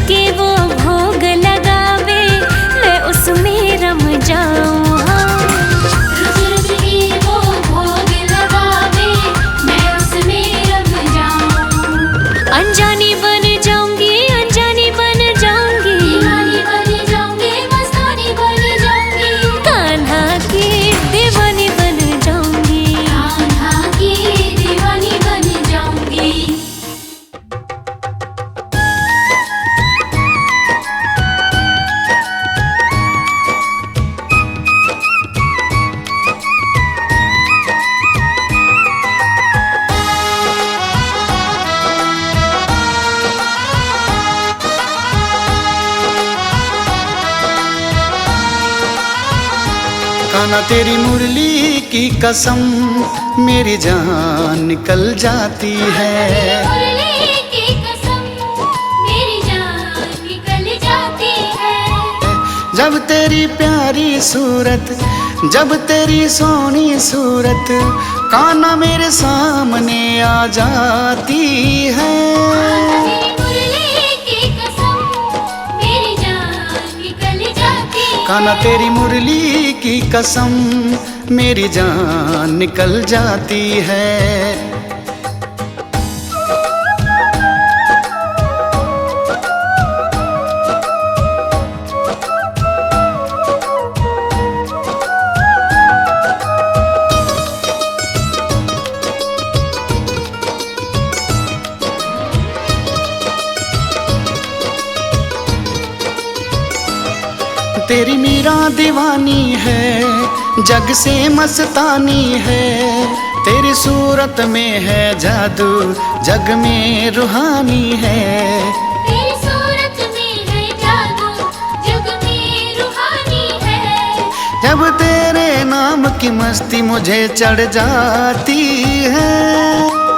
के वो भोग लगावे, मैं उसमें रम जाऊं। रोज रोज के वो भोग लगावे, मैं उसमें रम जाऊं। अनजानी बन जाऊंगी, अनजानी बन जाऊंगी, दीवानी बन जाऊंगी, मस्तानी बन जाऊंगी, कान्हा की दीवानी बन जाऊंगी, कान्हा की दीवानी बन जाऊंगी। कान्हा तेरी मुरली की कसम मेरी जान निकल जाती है। मुरली की कसम मेरी जान निकल जाती है। जब तेरी प्यारी सूरत, जब तेरी सोनी सूरत कान्हा मेरे सामने आ जाती है। कान्हा तेरी मुरली की कसम मेरी जान निकल जाती है। तेरी मीरा दीवानी है, जग से मस्तानी है। तेरी सूरत में है जादू, जग में रूहानी है। तेरी सूरत में है जादू, जग में रूहानी है। जब तेरे नाम की मस्ती मुझे चढ़ जाती है।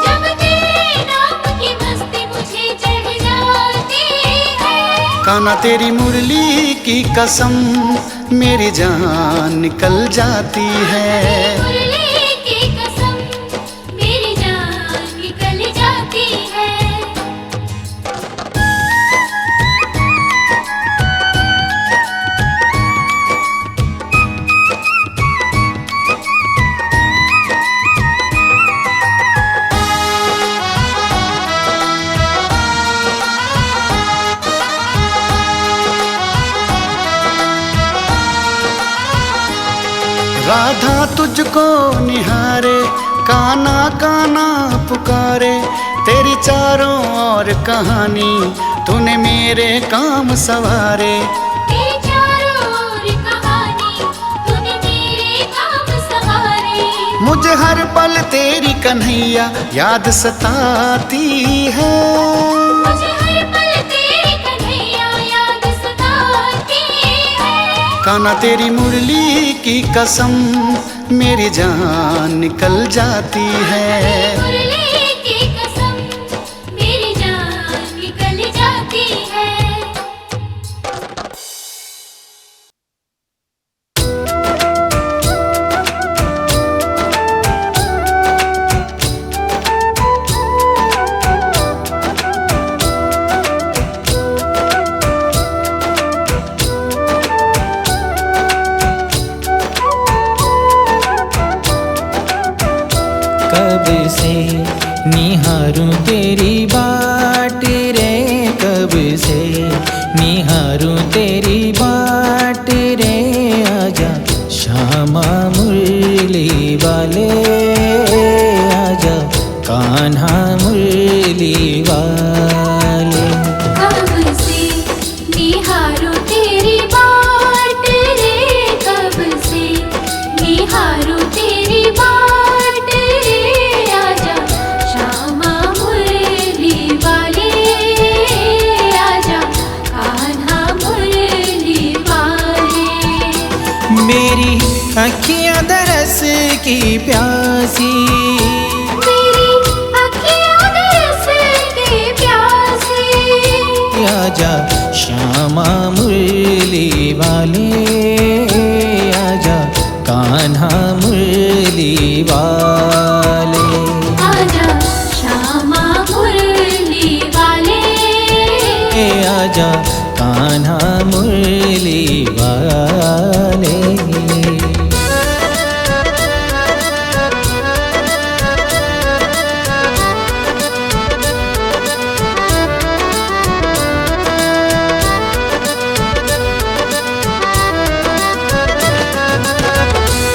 जब तेरे नाम की मस्ती मुझे चढ़ जाती है। कान्हा तेरी मुरली की कसम मेरी जान निकल जाती है। मुरली की कसम मेरी जान निकल जाती है। राधा तुझको निहारे, कान्हा कान्हा पुकारे। तेरी चारों ओर कहानी तूने मेरे काम सवारे। तेरी चारों ओर कहानी तूने मेरे काम सवारे। मुझे हर पल तेरी कन्हैया याद सताती है। मुझे हर पल तेरी कन्हैया याद सताती है। कान्हा तेरी मुरली की कसम मेरी जान निकल जाती है। मुरली की कसम मेरी जान निकल जाती है। कब से निहारूं तेरी बाट रे, कब से निहारूं तेरी बाट रे। आजा श्यामा मुरली वाले, आजा कान्हा मुरली वाले। कब से निहारूं तेरी बाट रे, कब से निहारूं तेरी बाट रे। आजा श्यामा मुरली वाले, आजा कान्हा मुरली वाले। मेरी अखियाँ दरस की प्यासी, मेरी अखियाँ दरस की प्यासी। आजा श्यामा मुरली वाले, आजा कान्हा मुरली वाले। आजा श्यामा मुरली वाले, आजा कान्हा मुरली वाले।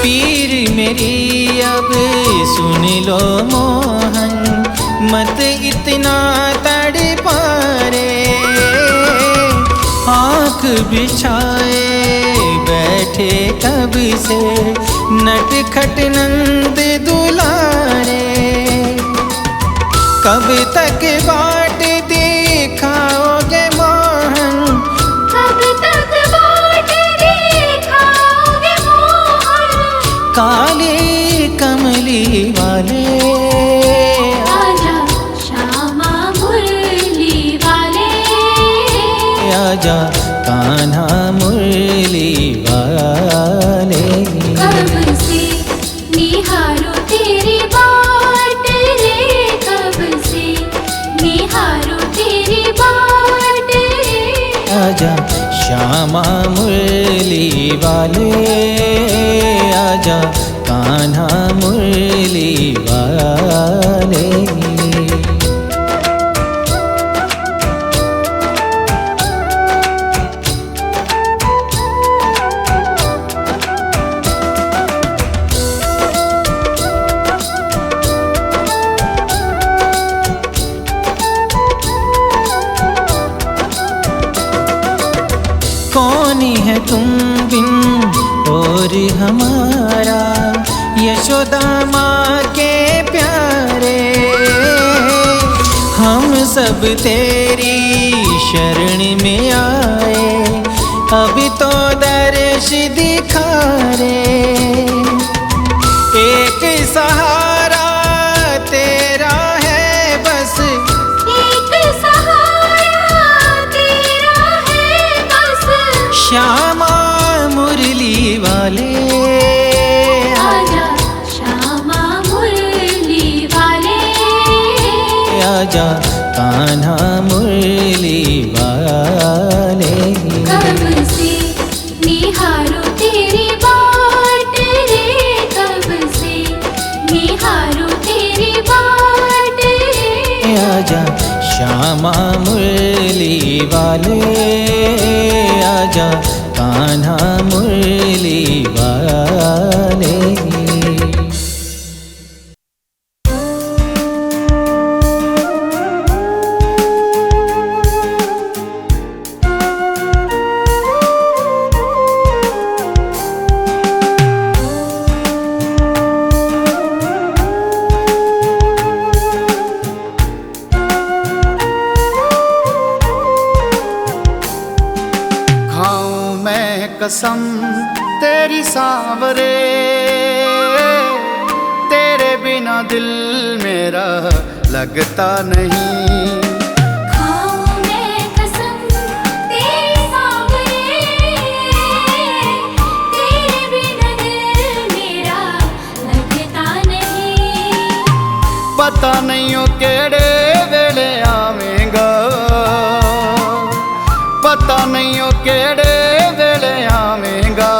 पीर मेरी अब सुन लो मोहन, मत इतना तड़पा रे। आँख बिछाए बैठे कब से नटखट नंद दुलारे। कब तक बाट दिखाओगे मोहन, कब तक बाट दिखाओगे मोहन। काले कमली वाले आजा श्यामा मुरली वाले। आजा कान्हा मुरली वाले। कब से निहारो तेरी बाट रे, कब से निहारो तेरी बाट रे। आजा श्यामा मुरली वाले, आजा कान्हा मुरली वाले। कौन है तुम बिन और हमारा, यशोदा माँ के प्यारे। हम सब तेरी शरण में आए, अभी तो दर्श दिखा रे। एक सहारा तेरा है बस, एक सहारा तेरा है बस। श्यामा मुरली वाले। आजा श्यामा मुरली वाले। आजा कान्हा मुरली वाले। कब से निहारो तेरी बाट रे, कब से निहारो तेरी बाट रे। आजा श्यामा मुरली वाले, आजा कान्हा मुरली वाले। कसम तेरी सांवरे, तेरे बिना दिल मेरा लगता नहीं। खाऊं मैं कसम तेरी सांवरे, तेरे बिना दिल मेरा लगता नहीं। पता नहीं हो केड़े वेले आवेंगा, पता नहीं हो केड़े वेले आवेंगा।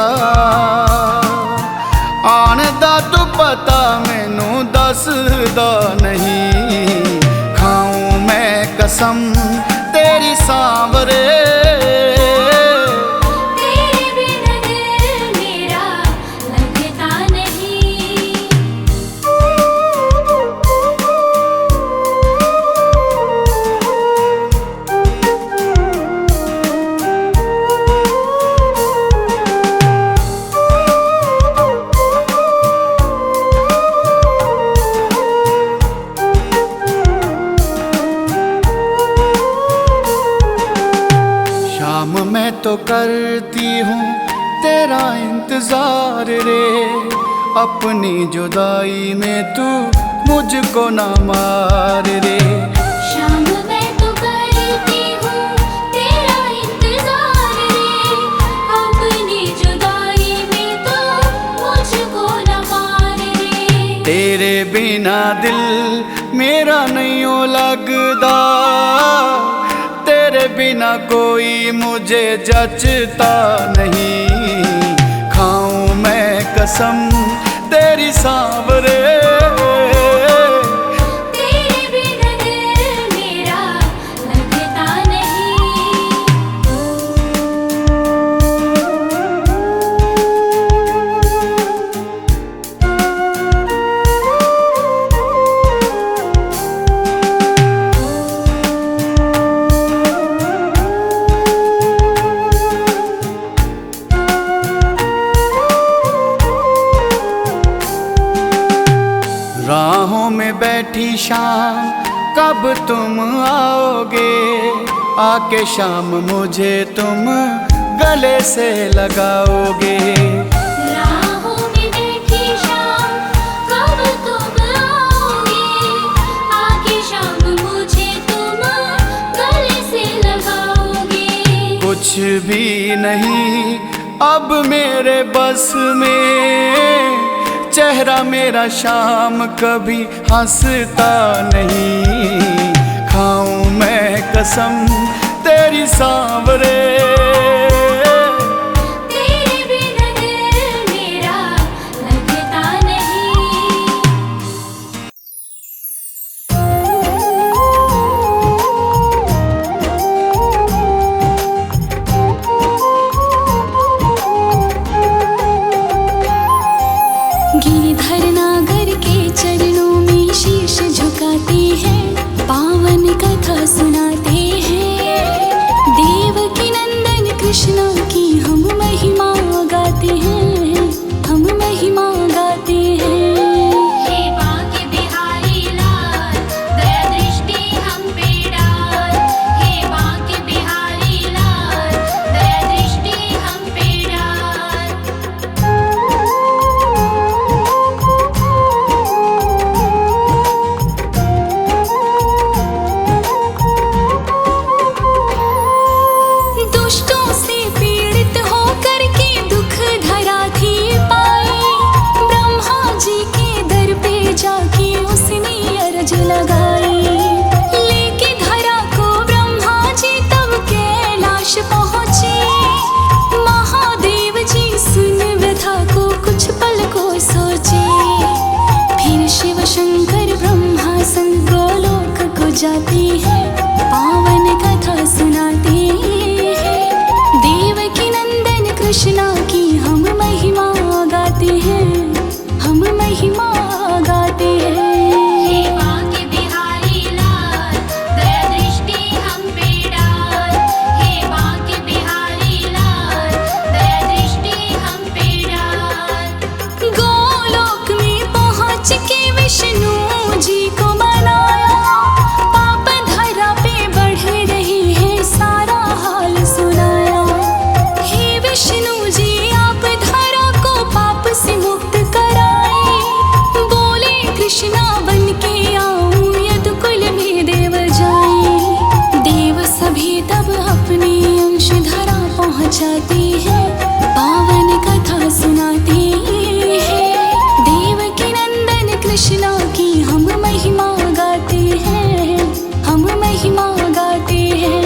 आने दा तू पता मैनू दसदा नहीं। खाऊं मैं कसम तेरी सांवरे, तेरे बिना दिल मेरा लगता नहीं। मैं तो करती हूँ तेरा इंतजार रे। अपनी जुदाई में तू मुझको ना मार रे। शाम मैं तो करती हूँ तेरा इंतजार रे। अपनी जुदाई में तो मुझको ना मार रे। तेरे बिना दिल मेरा नहीं हो लगदा, तेरे बिना कोई मुझे जचता नहीं। खाऊं मैं कसम तेरी सांवरे, तेरे बिना दिल मेरा लगता नहीं। राहों में बैठी शाम कब तुम आओगे, आके शाम मुझे तुम गले से लगाओगे। राहों में बैठी शाम कब तुम आओगे, आके शाम मुझे तुम गले से लगाओगे। कुछ भी नहीं अब मेरे बस में, चेहरा मेरा शाम कभी हंसता नहीं। खाऊं मैं कसम तेरी सांवरे, तेरे बिना दिल मेरा लगता नहीं। गिरधर नागर के चरणों में शीश झुकाते हैं, पावन कथा सुनाते हैं। देवकी नंदन कृष्ण की हम महिमा गाते हैं, हम महिमा गाते हैं। हे बांके बिहारी लाल दया दृष्टि हम पे डाल, हे बांके बिहारी लाल दया दृष्टि हम पे डाल। दुष्टों से पीड़ित होकर के दुख धरा थी पाई, ब्रह्मा जी के दर पे जाके उसने अर्ज लगाई। लेके धरा को ब्रह्मा जी तब कैलाश पहुँचे, महादेव जी सुन व्यथा को कुछ पल को सोचे। फिर शिव शंकर ब्रह्मा संग गोलोक को जाते हैं, पावन कथा सुनाते हैं। देवकी नंदन कृष्णा की हम महिमा गाते हैं, हम महिमा गाते हैं। हे बांके बिहारी लाल दया दृष्टि हम पे डाल, हे बांके बिहारी लाल दया दृष्टि हम पे डाल। गोलोक में पहुँच के विष्णु जी को मनाया, पाप धरा पे बढ़ रही है सारा हाल सुनाया। हे विष्णु जी आप धरा को पाप से मुक्त कराए, बोले कृष्णा बन के आऊं यदुकुल में देव जाए। देव सभी तब अपने अंश धरा पहुँचाते हैं, पावन कथा सुनाते हैं। देवकी नंदन कृष्णा की हम महिमा गाते हैं, हम महिमा गाते हैं।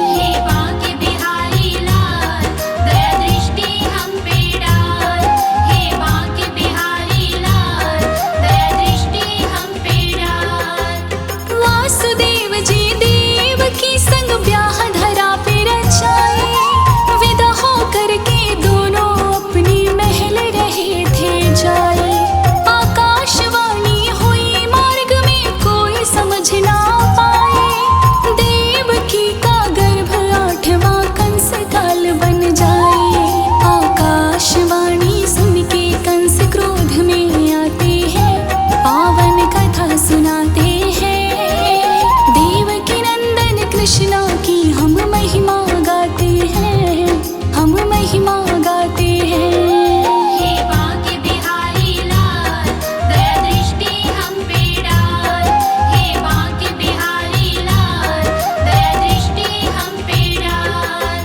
हे बांके बिहारी लाल दया दृष्टि हम पे डाल, हे बांके बिहारी लाल दया दृष्टि हम पे डाल। वासुदेव जी देवकी संग ब्याह धरा पे रचाए, विदा होकर के दोनों अपनी महल रहे थे जाए। आकाशवाणी हुई मार्ग में कोई समझ ना पाए, देवकी का गर्भ 8वां कंस काल बन जाए। आकाशवाणी सुन के कंस क्रोध में आते हैं, पावन कथा सुनाते हैं। देवकी नंदन कृष्णा की हम महिमा गाते हैं, हम महिमा गाते हैं। हे बांके बिहारी लाल दया दृष्टि हम पे डाल, हे बांके बिहारी लाल दया दृष्टि हम पे डाल।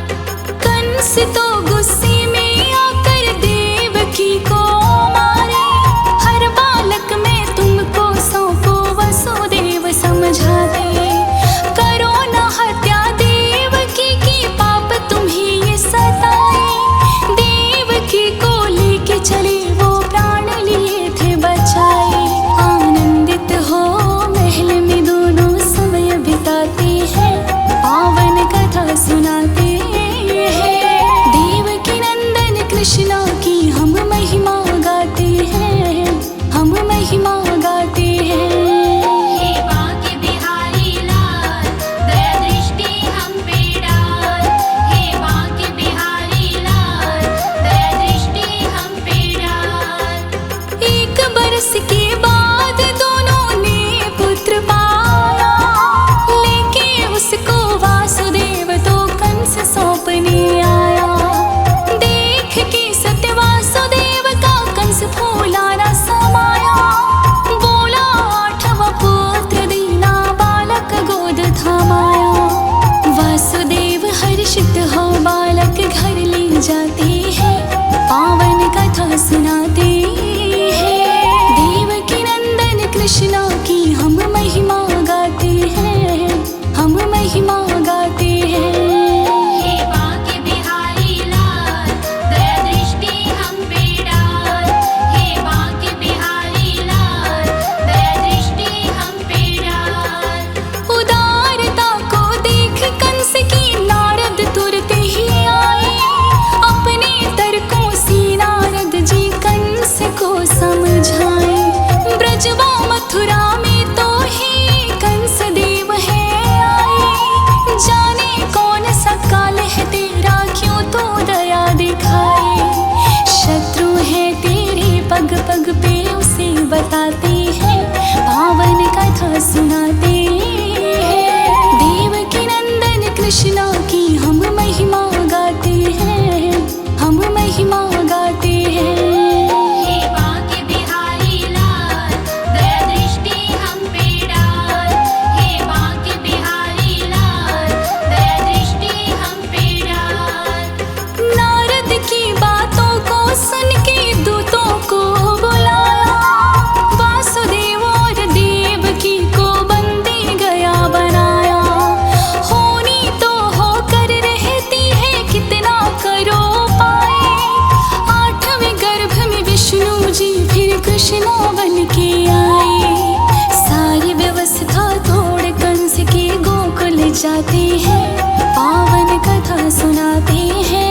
कंस तो गुस्से में आकर देवकी को मारे, हर बालक में तुमको सौंपो वसुदेव समझाते। करो न हत्या देव हो बालक घर ले जाते हैं, पावन कथा सुनाते हैं। देवकी नंदन कृष्णा की हम महिमा गाते हैं, हम महिमा गाते हैं। हे बांके बिहारी लाल, दया दृष्टि हम पे डाल। हे बांके बिहारी लाल, दया दृष्टि हम पे डाल। उदारता को देख कंस की नारद तुरते ही आए, अपने तर्कों से नारद जी कंस को समझाए। ब्रजवा मथुरा में तो ही कंस देव है आए, जाने कौन सा काल है तेरा, क्यों तो दया दिखाए। शत्रु है तेरे पग पग पे उसे बताते हैं, पावन कथा सुनाते हैं। देवकी नंदन कृष्णा की हम महिमा गाते हैं, हम महिमा गाते हैं। हे बांके बिहारी लाल, दया दृष्टि हम पे डाल। हे बांके बिहारी लाल, दया दृष्टि हम पे डाल। नारद की बातों को सुन के दूतों को बुलाया, वासुदेव और देवकी को बंदी गया बनाया। होनी तो होकर रहती है, कितना करो पाए। आठवें गर्भ में विष्णु जी फिर कृष्णा बन के आए। सारी व्यवस्था तोड़ कंस के गोकुल जाते हैं, पावन कथा सुनाते हैं।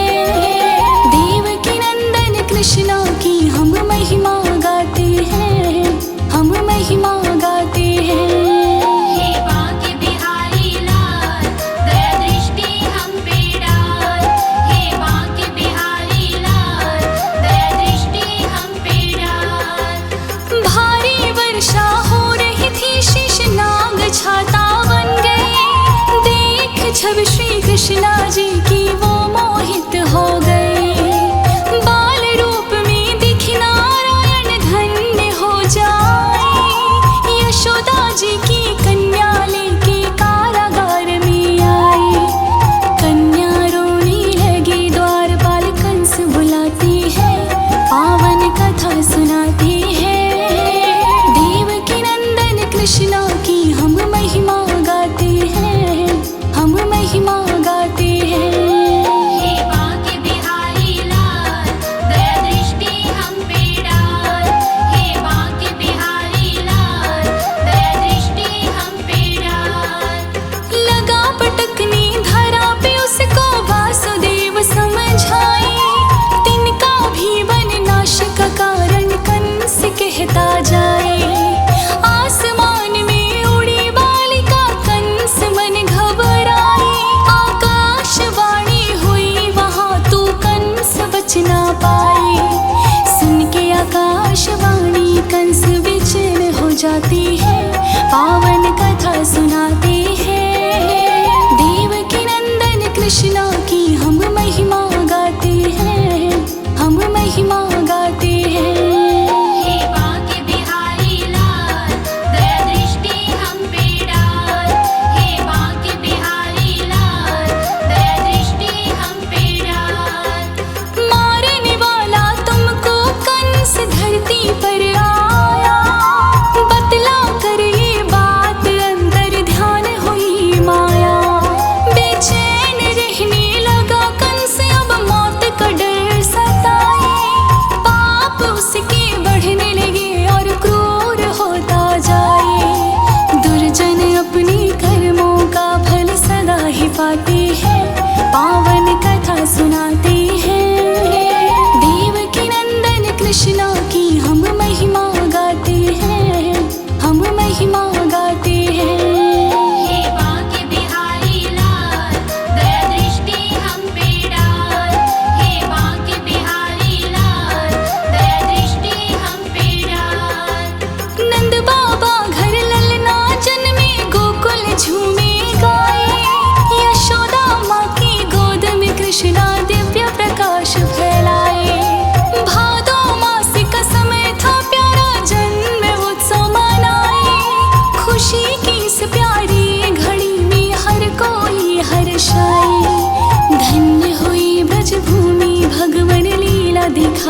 देवकी नंदन कृष्णा की हम महिमा गाते हैं, हम महिमा गाते हैं। हे बांके बिहारी लाल, दया दृष्टि हम पे डाल। हे बांके बिहारी लाल, दया दृष्टि हम पे डाल। भारी वर्षा हो रही थी, शेषनाग छाता बन गए। देख जब श्री कृष्णा जी की वो मोहित हो गए। बाल रूप में दिखी नारायण धन्य हो जाए। यशोदा जी की कन्या लेके कारागार में आई। कन्या रोने लगी, द्वारपाल कंस बुलाती है, पावन कथा सुनाती है। देवकी नंदन कृष्णा की हम महिमा गाते हैं, हम महिमा गाते हैं।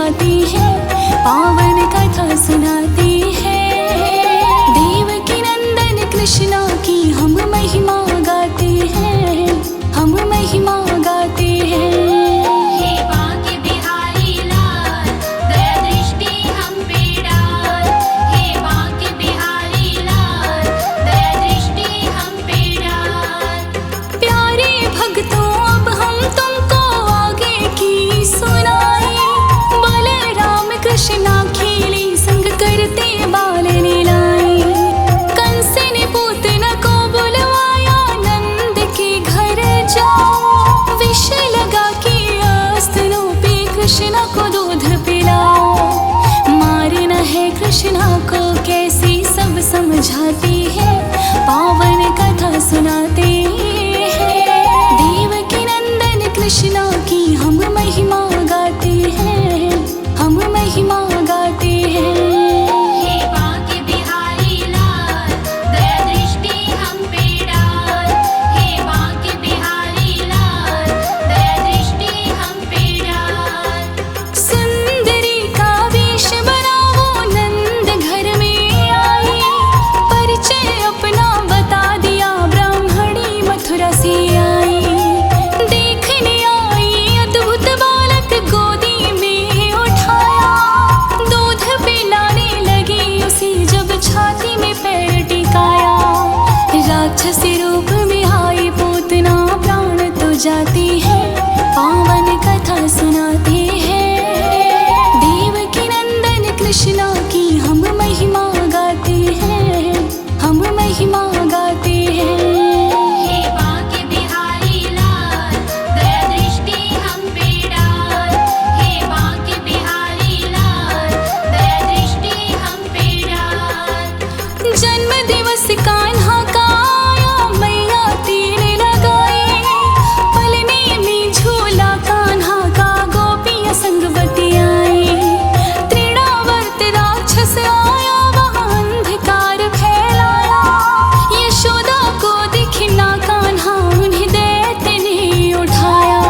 गाती है, पावन कथा सुनाती है। देवकी नंदन कृष्णा की हम महिमा गाते हैं, हम महिमा गाते हैं। हे बांके बिहारी लाल, दया दृष्टि हम पे डाल। हे बांके बिहारी लाल, दया दृष्टि हम पे डाल। प्यारे भक्तों अब हम तुमको आगे की सुनाए। बलराम कृष्णा खेले संग करते बाल लीलाएं। कंस ने पूतना को बुलवाया, नंद के घर जाओ। विष लगा के आस्तनों पे कृष्णा को दूध पिलाओ। मारना है कृष्णा को कैसे सब समझाती है, पावन कथा सुनाते हैं। देवकी नंदन कृष्णा की हम महिमा गाते हैं, हम महिमा गाते हैं। हे बांके बिहारी लाल, दया दृष्टि हम पे डाल। हे बांके बिहारी लाल, दया दृष्टि हम पे डाल। सुंदरी का वेश बनाओ, नंद घर में आई। परिचय अपना बता दिया, ब्राह्मणी मथुरा से आई। देखने आई अद्भुत बालक, गोदी में उठाया। दूध पिलाने लगी उसे, जब छाती में पैर टिकाया। राक्षसी रूप में आई पूतना, प्राण तो जाती है, पावन कथा सुनाते हैं। देवकी नंदन कृष्णा की हम महिमा गाते हैं, हम महिमा गाते हैं। हे बांके बिहारी लाल, दया दृष्टि हम पे डाल। हे बांके बिहारी लाल, दया दृष्टि हम पे डाल। जन्म दिवस कान्हा का आया, मैया तीर लगाए। पलने में झूला कान्हा का, गोपियां संग बतियाए। तृणावर्त राक्षस आया, वहाँ अंधकार फैलाया। यशोदा को दिखना कान्हा, उन्हें दैत्य ने उठाया।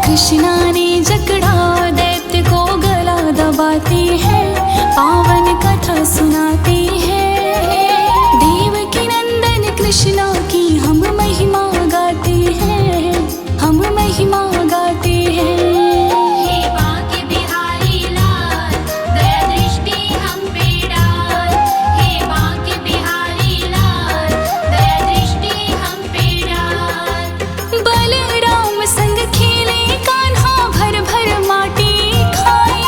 कृष्णा ने जकड़ा दैत्य को, गला दबाते हैं, पावन कथा सुनाते हैं। देवकी नंदन कृष्णा की हम महिमा गाते हैं, हम महिमा गाते हैं। हे बांके बिहारी लाल, दया दृष्टि हम पे डाल। हे बांके बिहारी लाल, दया दृष्टि हम पे डाल। बलराम संग खेले कान्हा, भर भर माटी खाए।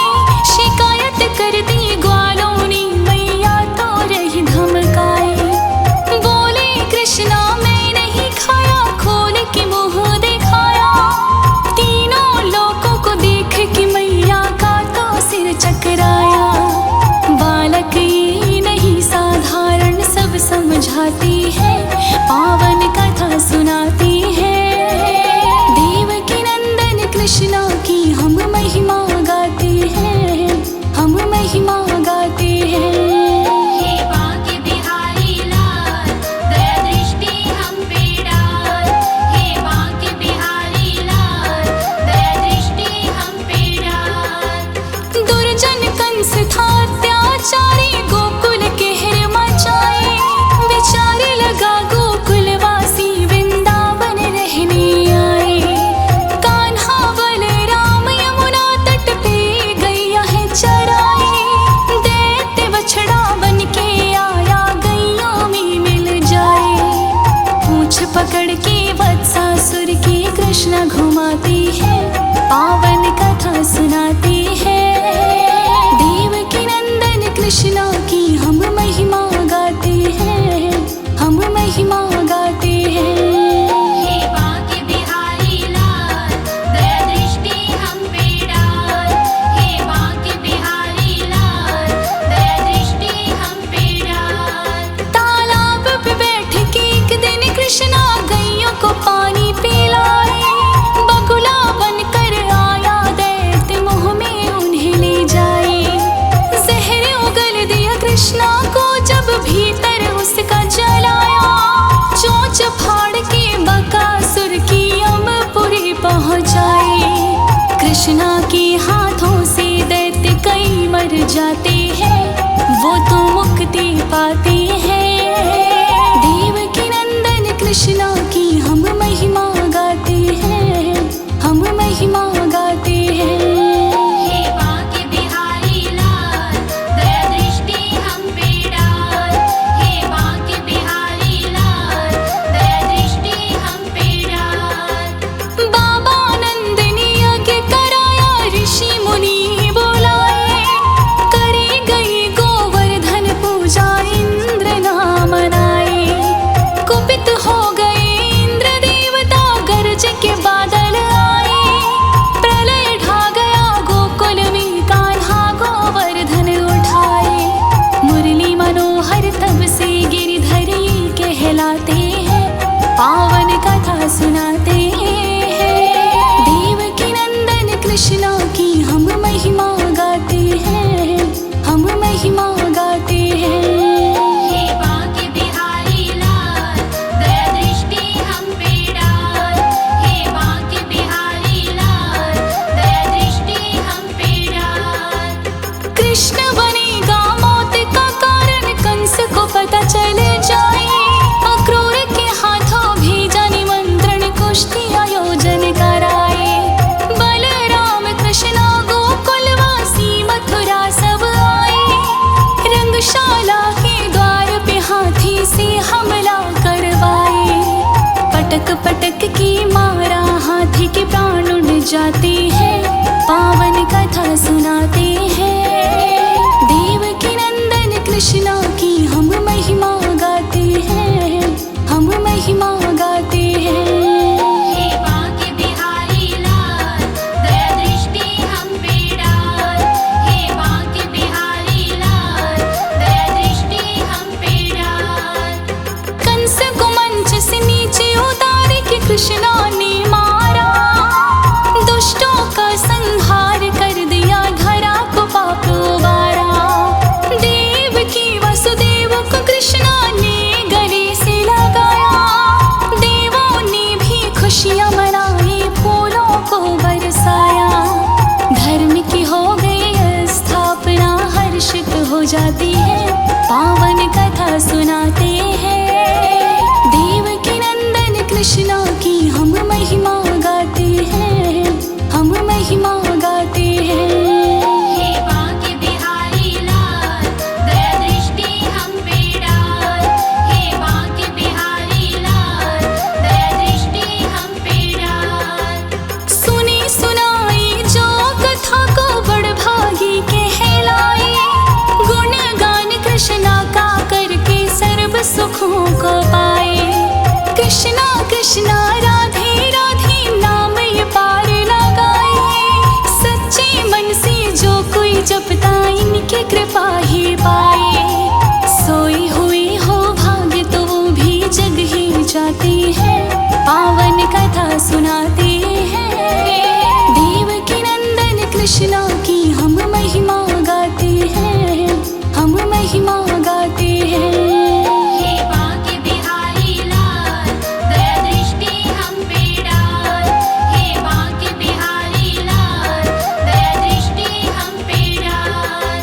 शिकायत कर दी ग्वालों ने, मैया तो रही धमकाए। बोले कृष्णा मैं नहीं खाया, खोल के मुंह दिखाया। तीनों लोगों को देख के मैया का तो सिर चकराया। बालक ये नहीं साधारण, सब समझाती है, पावन कथा सुनाती है। देवकी नंदन कृष्णा की हम महिमा गाते हैं, हम महिमा गाते हैं। हे बांके बिहारी लाल, दया दृष्टि हम पे डाल। हे बांके बिहारी लाल, दया दृष्टि हम पे डाल। दुर्जन कंस था अत्याचारी, गोकुल कहर मचाए। विचार लगा गोकुलवासी, वृंदावन रहने आए। कान्हा बलराम यमुना तट पे गैया है चराए। दैत्य बछड़ा बन के आया, गैयों में मिल जाए। पूंछ पकड़ के वत्सासुर की कृष्णा घुमाती है, पावन कथा सुनाती है। देवकी नंदन कृष्णा की हम महिमा गाते हैं, हम महिमा गाते हैं। हे बांके बिहारी लाल, दया दृष्टि हम पे डाल। हे बांके बिहारी लाल, दया दृष्टि हम पे डाल। तालाब पे बैठ के एक दिन कृष्णा गैयों को पानी पिलाए। बगुला बनकर आया दैत्य, मुंह में उन्हें ले जाए। जहर उगल दिया कृष्णा को, जब भीतर उसका जलाया। चोंच फाड़ के बकासुर की अमपुरी पहुंचाए। कृष्णा के हाथों से दैत्य जाते हैं वो तो मुक्ति पाते हैं। देवकी नंदन कृष्णा की हम महिमा गाते हैं, हम महिमा गाते हैं। हे बांके बिहारी लाल दया दृष्टि हम पे डाल। हे बांके बिहारी लाल दया दृष्टि हम पे डाल। बाबा नंद ने यज्ञ कराया, ऋषि मुनि बुलाए, करी गई गोवर्धन पूजा, इंद्र ना मनाए। कुपित हो गए इंद्र देवता, गरज के बादल आए, प्रलय ढा गया गोकुल में, कान्हा गोवर्धन उठाए। मुरली मनोहर तब से गिरिधर ये कहलाते हैं, पावन कथा सुनाते हैं। देवकी नंदन कृष्णा की हम महिमा गाते हैं, हम महिमा गाते हैं। हे बांके बिहारी लाल दया दृष्टि हम पे डाल। हे बांके बिहारी लाल दया दृष्टि हम पे डाल। कृष्ण बनेगा मौत का कारण, कंस को पता चल जाए, अक्रूर के हाथों भेजा निमंत्रण, कुश्ती आयोजन कराए। बलराम कृष्ण गोकुलवासी मथुरा सब आए, रंगशाला के द्वार पे हाथी से हमला करवाए। पटक पटक की मारा, हाथी के प्राण उड़ जाते हैं, पावन कथा सुनाते हैं। देवकी नंदन कृष्णा की हम महिमा गाते हैं, हम महिमा गाते हैं। हे बांके बिहारी लाल दया दृष्टि हम पे डाल। हे बांके बिहारी लाल दया दृष्टि हम पे डाल। कंस को मंच से नीचे उतार के कृष्णा ने मारा, दुष्टों का संहार कर दिया, धरा को पाप उबारा। देवकी वसुदेव को कृष्णा ने गले से लगाया, देवों ने भी खुशियां मनाई, फूलों को बरसाया। धर्म की हो गई स्थापना, हर्षित हो जाती है, पावन कथा सुनाते हैं। देवकी नंदन कृष्णा की हम महिमा गाते हैं, हम महिमा गाते हैं। हे बांके बिहारी लाल दया दृष्टि हम पे डाल। हे बांके बिहारी लाल दया दृष्टि हम पे डाल। सुनी सुनाई जो कथा को बड़भागी कहलाए, गुणगान कृष्णा का करके सर्व सुखों को पाए। कृष्णा कृष्णा राधे राधे नाम ये पार लगाए, सच्चे मन से जो कोई जपता इनकी कृपा ही पाए। सोई हुई हो भाग्य तो वो भी जग ही जाते हैं, पावन कथा सुनाते हैं। देवकी नंदन कृष्णा की हम महिमा गाते हैं, हम महिमा गाते हैं। हे बांके बिहारी लाल दया दृष्टि हम पे डाल। हे बांके बिहारी लाल दया दृष्टि हम पे डाल।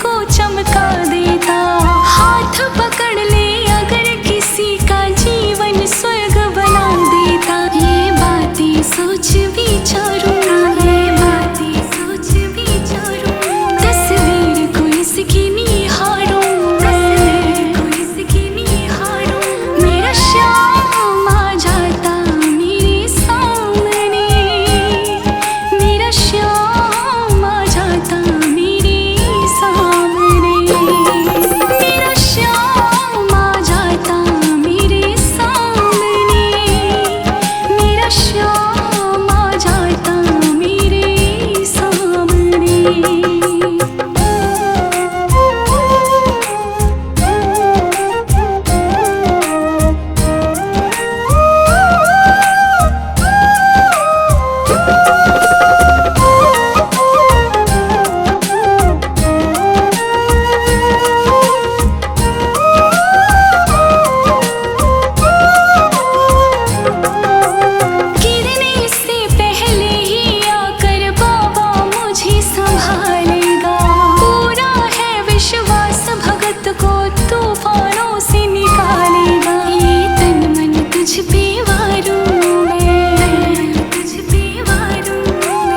सबको चमका देता। हाथ पकड़ ले अगर किसी का जीवन स्वर्ग बना देता। ये बातें सोच विचारूं, ये बातें सोच विचारूं, तस्वीर को इसकी निहारूं, तस्वीर को इसकी निहारूं। मेरा श्याम आ जाता मेरे सामने, मेरा श्याम आ जाता मेरे सामने, मेरा श्याम आ जाता मेरे सामने, मेरा श्याम आ जाता मेरे सामने। गिरने से पहले ही आकर बाबा मुझे संभालेगा। पूरा है विश्वास भगत को तूफानों से निकालेगा। ये तन मन तुझ पे वारूं मैं, तुझ पे वारूं,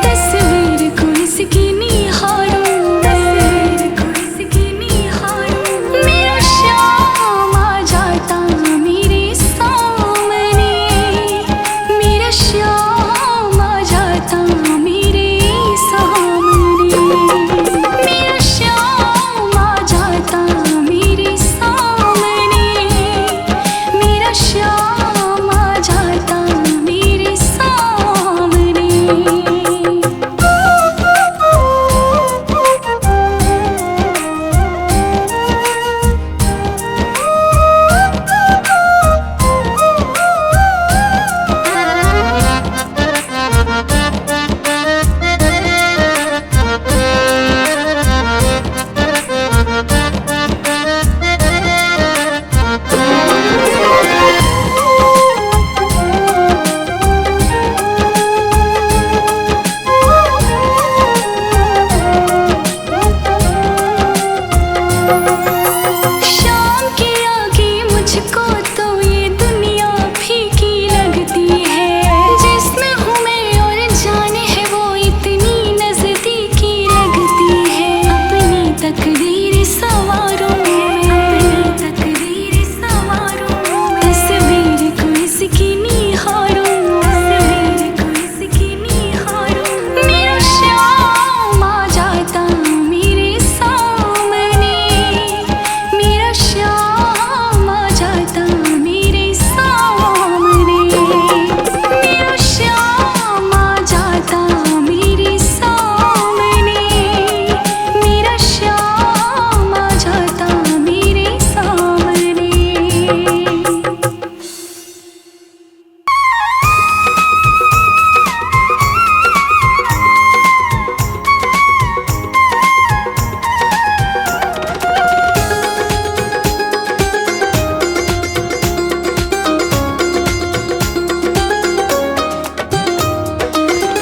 तस्वीर को इसकी निहारूं, तस्वीर को इसकी निहारूं। मेरा श्याम आ जाता मेरे सामने, मेरा श्याम आ जाता मेरे सामने, मेरा श्याम आ जाता मेरे सामने, मेरा श्याम आ जाता मेरे सामने। शाम के आगे मुझको तो ये दुनिया फीकी लगती है। जिसमें हूँ मैं और जाने है वो इतनी नजदीकी लगती है। अपनी तकदीर संवारूं मैं, अपनी तकदीर संवारूं, तस्वीर को इसकी निहारूं, तस्वीर को इसकी निहारूं। मेरा श्याम आ जाता मेरे सामने, मेरा श्याम आ जाता मेरे सामने, मेरा श्याम आ जाता मेरे सामने, मेरा श्याम आ जाता मेरे सामने।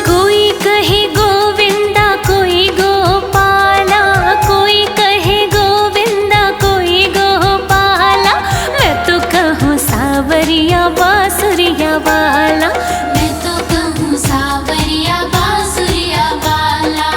कोई कहे गोविंदा कोई गोपाला, कोई कहे गोविंदा कोई गोपाला, मैं तो कहूँ सावरिया बांसुरिया वाला, मैं तो कहूँ सावरिया बांसुरिया वाला।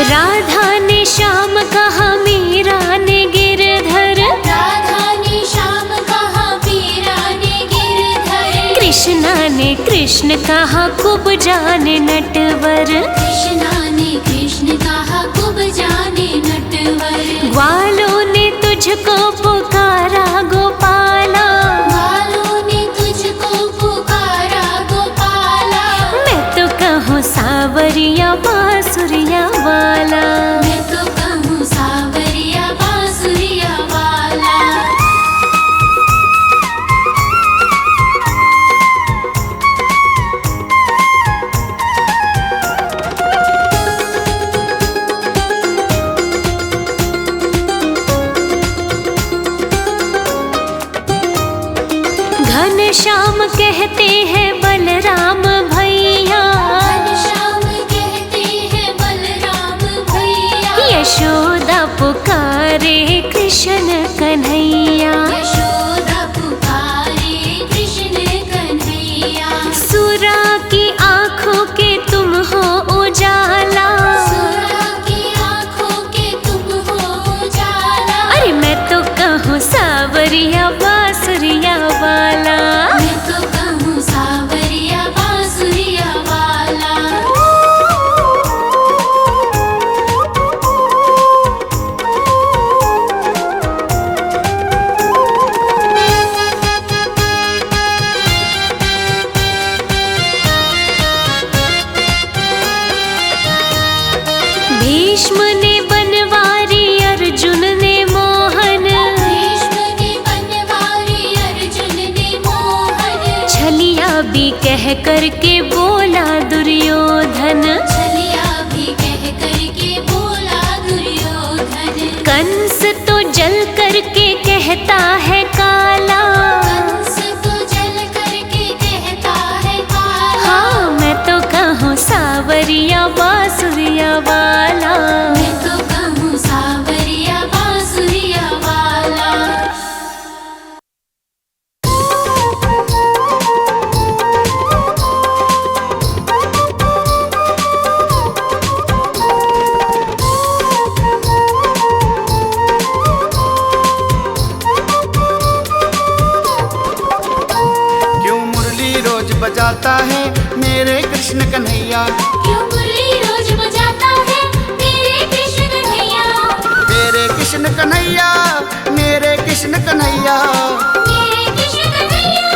राधा ने श्याम कहा मीरा ने गिरधर, राधा ने श्याम कहा मीरा ने गिरधर। कृष्णा ने कृष्ण कहा कुब जाने नटवर, कृष्णा ने कृष्ण कहा कुब जाने नटवर। ग्वालों ने तुझको पुकारा गोपाला, ग्वालों ने तुझको पुकारा गोपाला। मैं तो कहूँ सावरिया बांसुरिया वाला, मैं तो कहूँ सावरिया बांसुरिया वाला। कहते हैं बलराम भैया, घनश्याम कहते हैं बलराम भैया, यशोदा पुकारे कृष्ण कन्हैया। यशोदा पुकारे कृष्ण कन्हैया। सुरा की आँखों के तुम हो उजाला, सुरा की आँखों के तुम हो उजाला। अरे मैं तो कहूँ सावरिया बांसुरिया वाला। मैं तो कहूँ सावरिया बांसुरिया वाला। भीष्म ने बनवारी, अर्जुन ने मोहन, भीष्म ने बनवारी, अर्जुन ने मोहन। छलिया भी कह करके बोला दुर्योधन। छलिया भी कह करके बोला दुर्योधन। कंस तो जल करके कहता है काला। कंस तो जल करके कहता है काला। हाँ मैं तो कहूँ सावरिया बांसुरिया वाला। मैं तो कहूँ सावरिया बांसुरिया वाला। क्यों मुरली रोज बजाता है मेरे कृष्ण कन्हैया। क्यों मुरली रोज बजाता है मेरे कृष्ण कन्हैया। मेरे कृष्ण कन्हैया, मेरे कृष्ण कन्हैया। मेरे कृष्ण कन्हैया,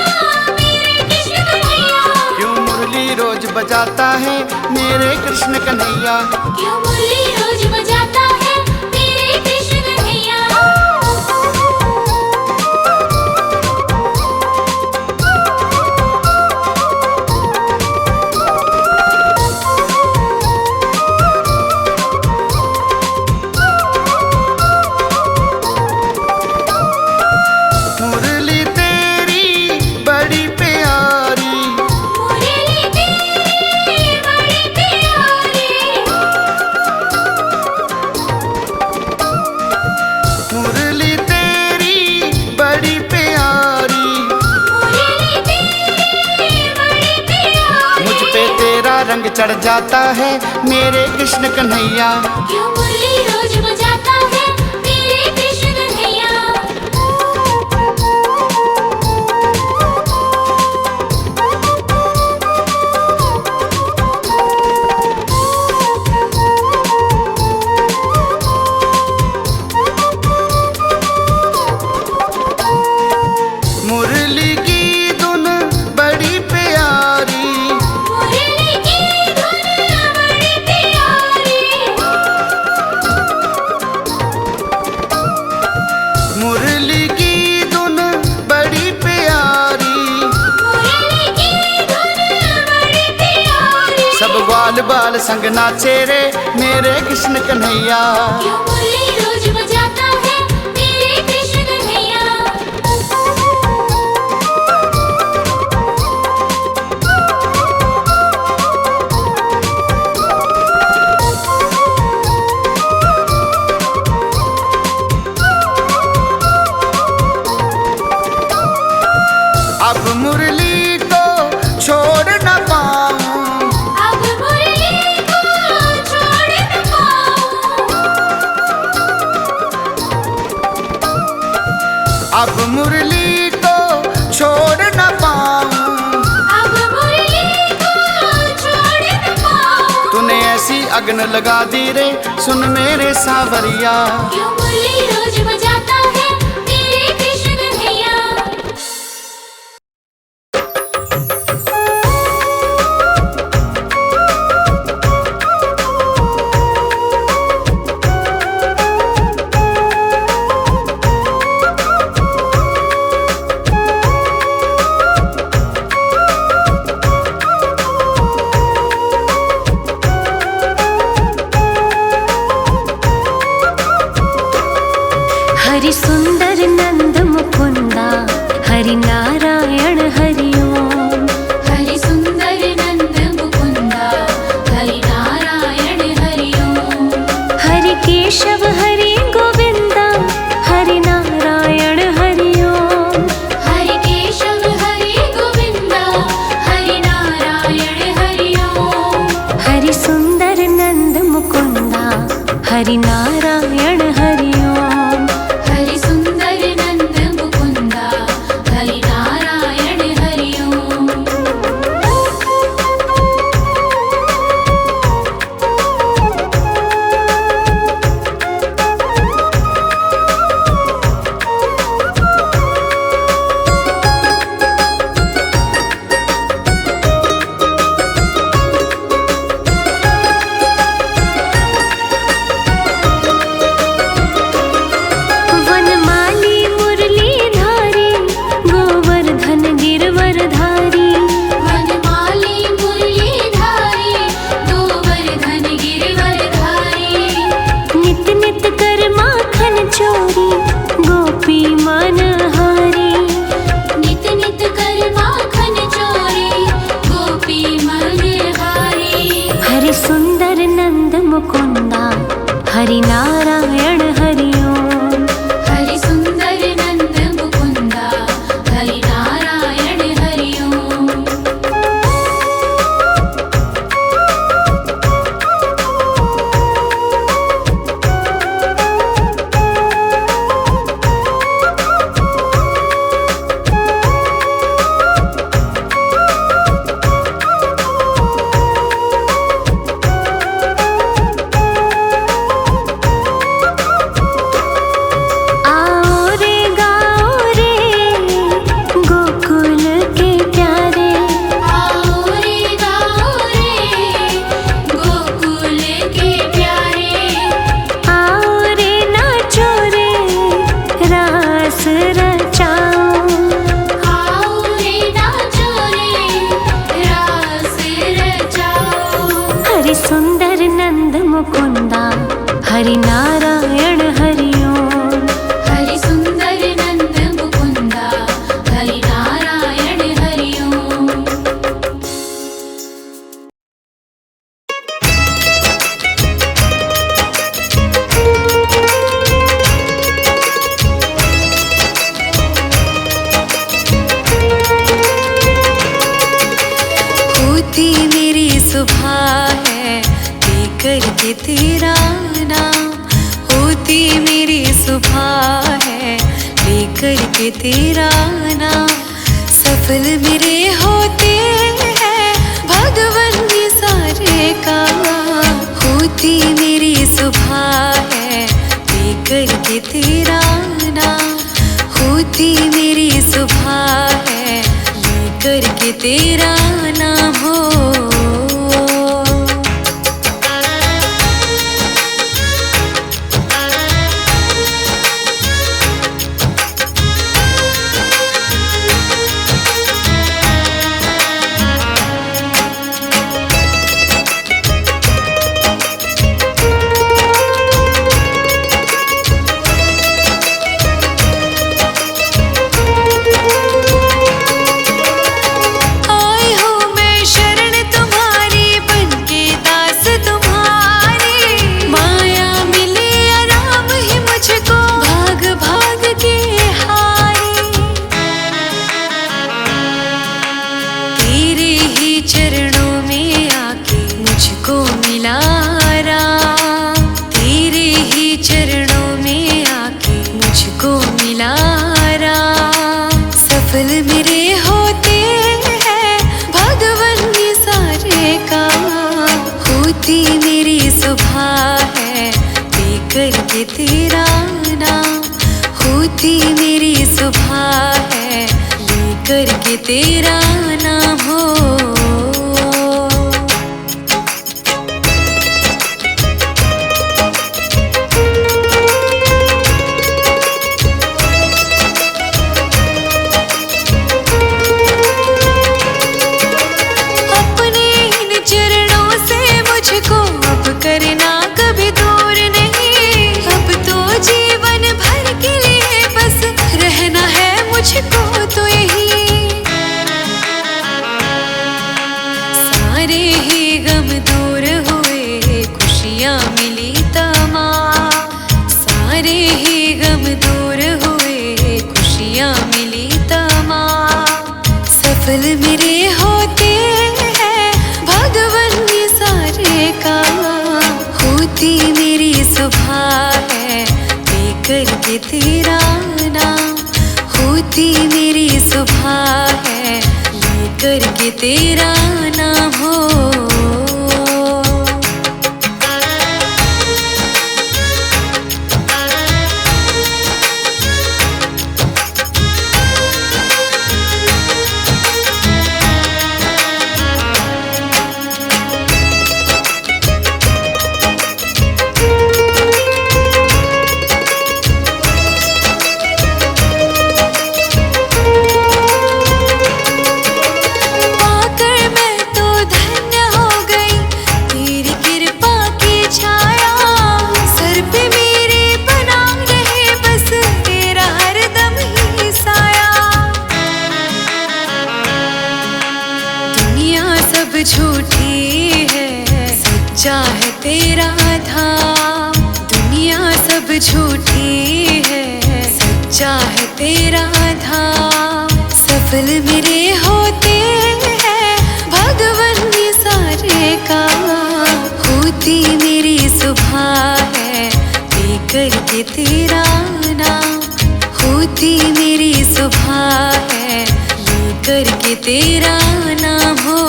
मेरे कृष्ण कन्हैया। क्यों मुरली रोज बजाता है मेरे कृष्ण कन्हैया। क्यों मुरली रोज बजाता है मेरे कृष्ण कन्हैया। मुरली तेरी बड़ी प्यारी, मुरली तेरी बड़ी प्यारी। मुरली तेरी बड़ी प्यारी। मुरली तेरी बड़ी प्यारी। मुझ पे तेरा रंग चढ़ जाता है मेरे कृष्ण कन्हैया। क्यों मुरली रोज बजाता है मेरे कृष्ण कन्हैया। मुरली की धुन बड़ी प्यारी। मुरली की धुन बड़ी प्यारी। मुरली की धुन बड़ी प्यारी। मुरली की धुन बड़ी प्यारी। सब ग्वाल बाल संग नाचे रे मेरे कृष्ण कन्हैया। क्यों मुरली रोज बजाता है मेरे कृष्ण कन्हैया। अब मुरली को छोड़ न पाऊं। अब मुरली को छोड़ न पाऊं। अब मुरली को छोड़ न पाऊं। अब मुरली को छोड़ न पाऊं। तूने ऐसी अग्न लगा दी रे सुन मेरे सावरिया। क्यों मुरली रोज बजाता है मेरे कृष्ण कन्हैया। हरि नारायण हरि ओम। हरि सुंदर नंद मुकुंदा हरि नारायण हरि ओम। वनमाली मुरलीधारी गोवर्धन गिरवरधारी। वनमाली मुरलीधारी गोवर्धन गिरवरधारी। नित नित कर माखन चोरी गोपी मनहारी। नित नित कर माखन चोरी गोपी मनहारी। हरि सुंदर नंद मुकुंदा हरि नारायण हरि ओम। हरि सुंदर नंद मुकुंदा हरि नारायण हरि ओम। आओ रे गाओ रे गोकुल के प्यारे। आओ रे गाओ रे गोकुल के प्यारे। आओ रे नाचो रे रास रचाओ। आओ रे नाचो रे रास रचाओ। हरि सुंदर नंद मुकुंदा हरि नारायण हरि ओम। हरि सुंदर नंद मुकुंदा हरि नारायण हरि ओम। होती मेरी सुबह है लेकर के तेरा नाम। होती मेरी सुबह है लेकर के तेरा नाम। सफल मेरे होते हैं भगवन ये सारे काम। होती मेरी सुबह है लेकर के तेरा नाम। होती मेरी सुबह है लेकर के तेरा नाम हो। आई हूँ मैं शरण तुम्हारी बनके दास तुम्हारी। माया मिली आराम ही मुझको भाग भाग के हारी। तेरे ही चरणों में आके मुझको मिला राम। तेरे ही चरणों में आके मुझको मिला राम। सफल मेरे होते हैं भगवन ये सारे काम। होती मेरी सुबह है लेकर के तेरा नाम। होती मेरी सुबह है लेकर के तेरा नाम हो। अपने इन चरणों से मुझको अब करना कभी दूर नहीं। अब तो जीवन भर के लिए बस रहना है मुझको तो यही। लेकर के तेरा नाम होती मेरी सुबह है, लेकर के तेरा नाम हो। झूठी है सच्चा है तेरा धाम, दुनिया सब झूठी है सच्चा है तेरा धाम। सफल मेरे होते हैं भगवन ये सारे काम, होती मेरी सुबह है लेकर के तेरा नाम, होती मेरी सुबह है लेकर के तेरा नाम हो।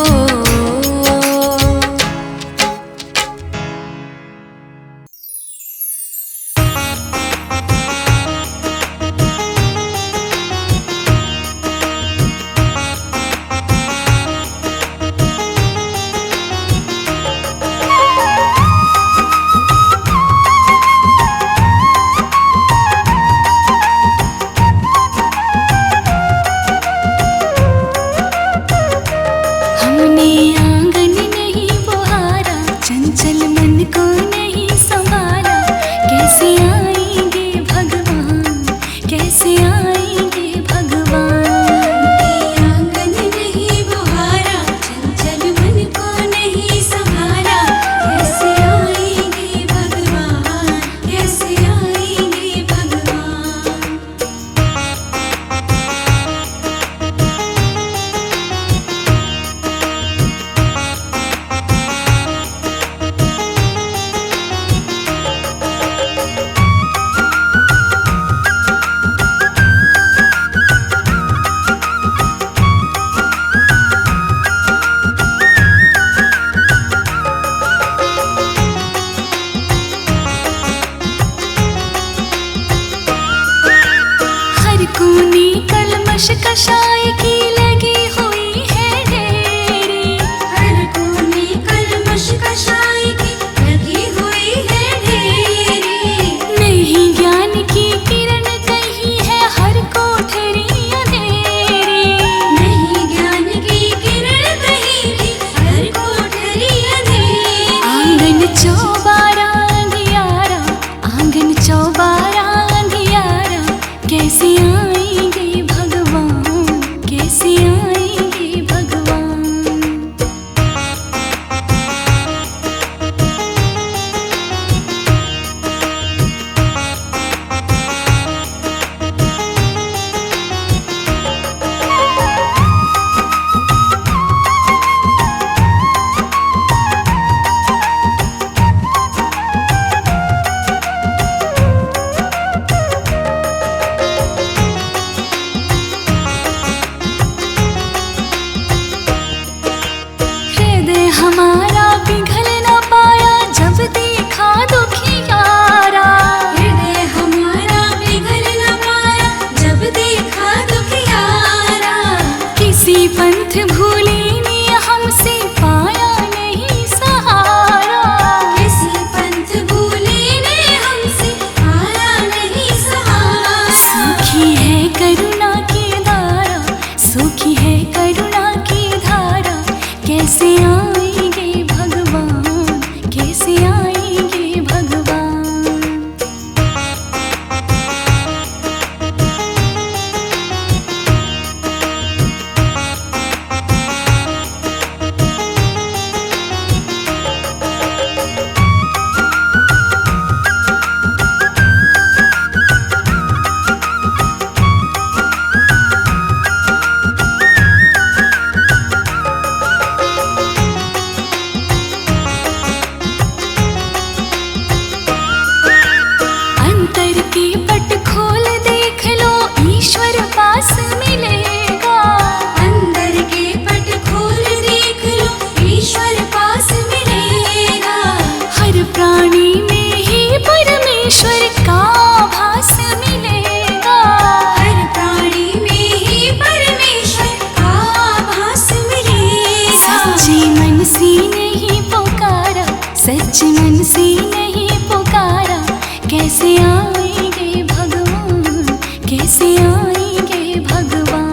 कशाय की लगी हुई है ढेरी, हर कोने कलमश कशाय की लगी हुई है ढेरी। नहीं ज्ञान की किरण कहीं है हर कोठरी अंधेरी, नहीं ज्ञान की किरण कहीं भी हर कोठरी अंधेरी। आंगन चौबारा अंधियारा, आंगन चौबारा अंधियारा, कैसे आएंगे भगवान कैसे अंतर के पट खोल देख लो, ईश्वर पास मिलेगा। अंदर के पट खोल देख लो, ईश्वर पास मिलेगा। हर प्राणी में ही परमेश्वर का भास मिलेगा। हर प्राणी में ही परमेश्वर का भास मिलेगा। सच्चे मन से नहीं पुकारा, सच्चे मन से नहीं पुकारा, कैसे आएंगे भगवान, कैसे आएंगे भगवान।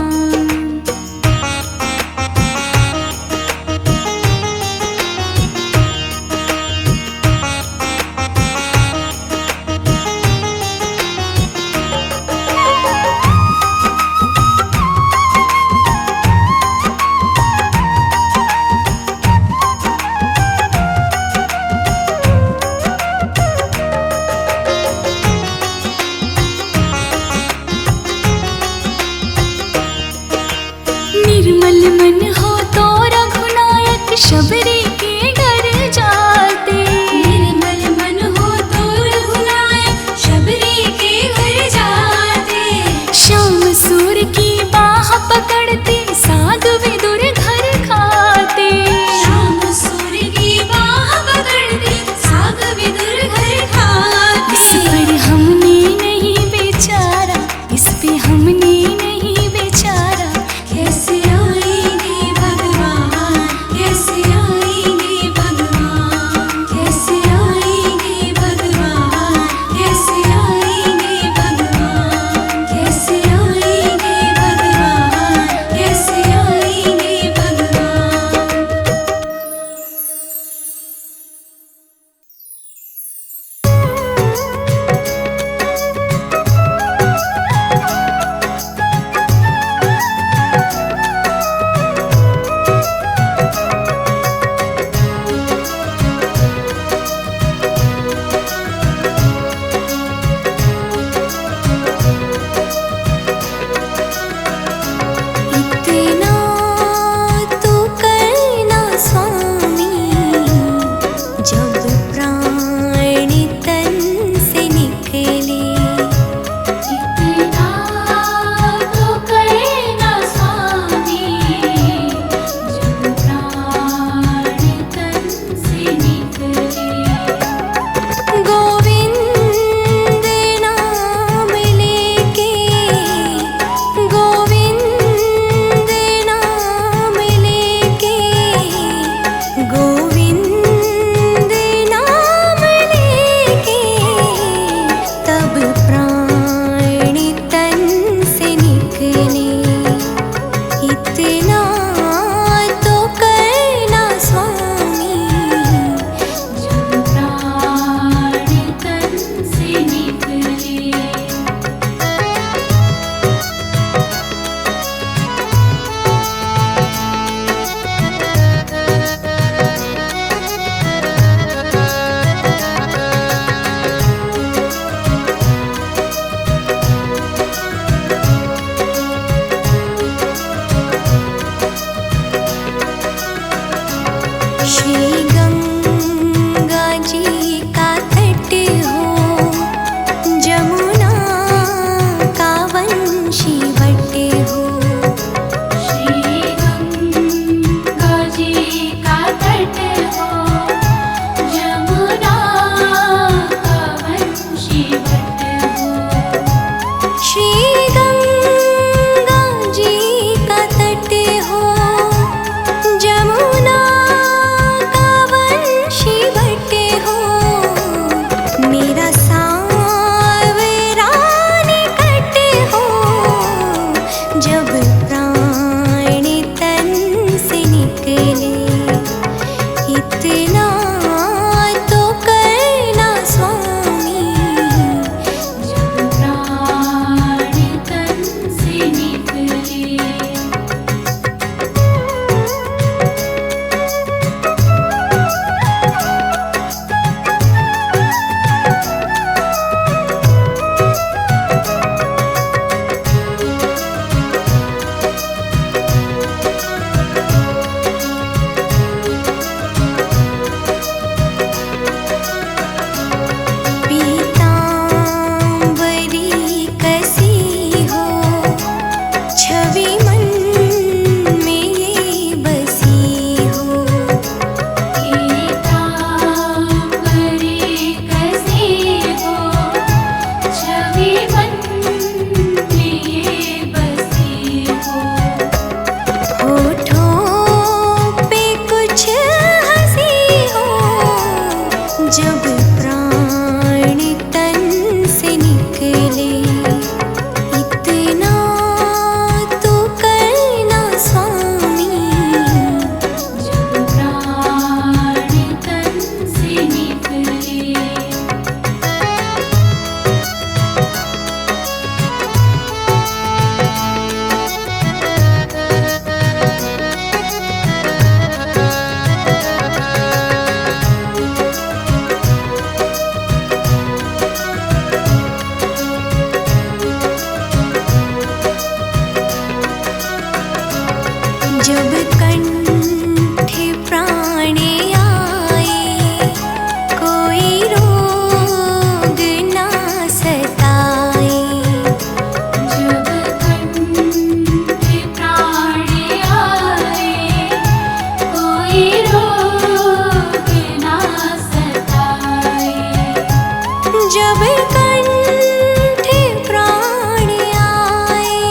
कंठ प्राण आए,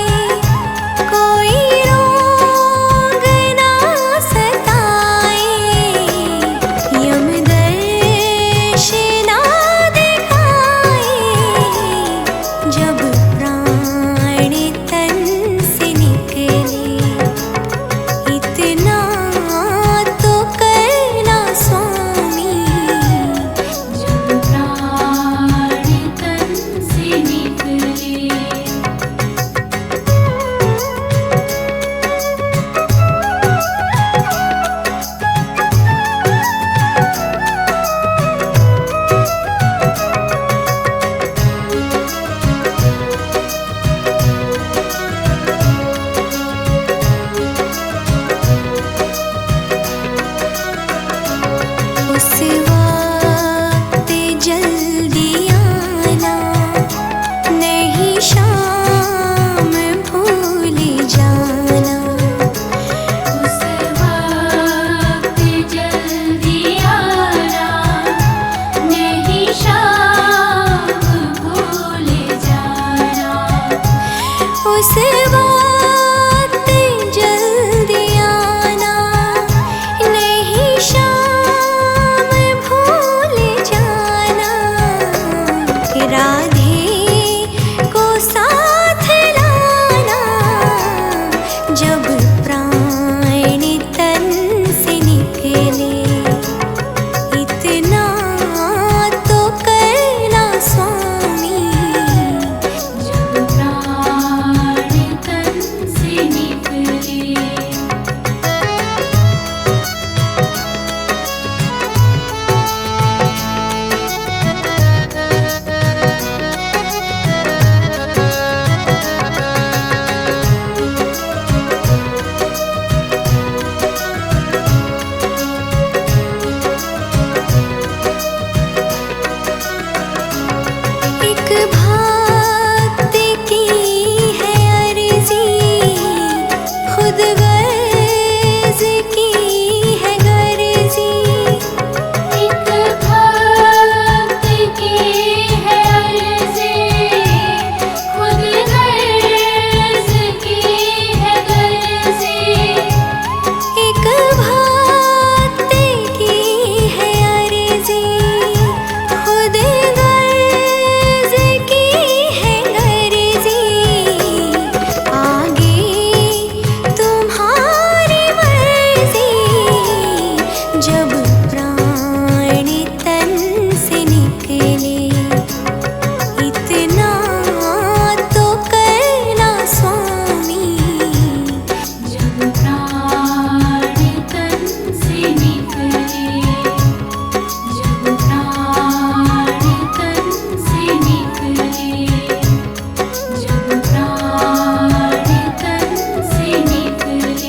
कोई रोग ना सताए, यमदर्श ना दिखाए, जब प्राण तन से निकले, इतना तो करना स्वामी, जब प्राण तन से निकले। उस वक्त जल्दी आना, नहीं शाम भूल जाना, उस वक्त जल्दी आना, नहीं शाम भूल जाना। उस वक्त जल्दी आना, नहीं शाम भूल जाना, राधे को साथ लाना, जब प्राण तन से निकले, इतना तो करना स्वामी, जब प्राण तन से निकले। एक भक्त की है अर्जी, खुद गर्ज की है गर्जी, एक भक्त की है अर्जी, खुद गर्ज की है गर्जी। एक भक्त की है अर्जी, खुद गर्ज की है गर्जी, आगे तुम्हारी मर्जी, जब प्राण तन से निकले, इतना तो करना स्वामी, जब प्राण तन से निकले, जब प्राण तन से निकले, जब प्राण तन से निकले।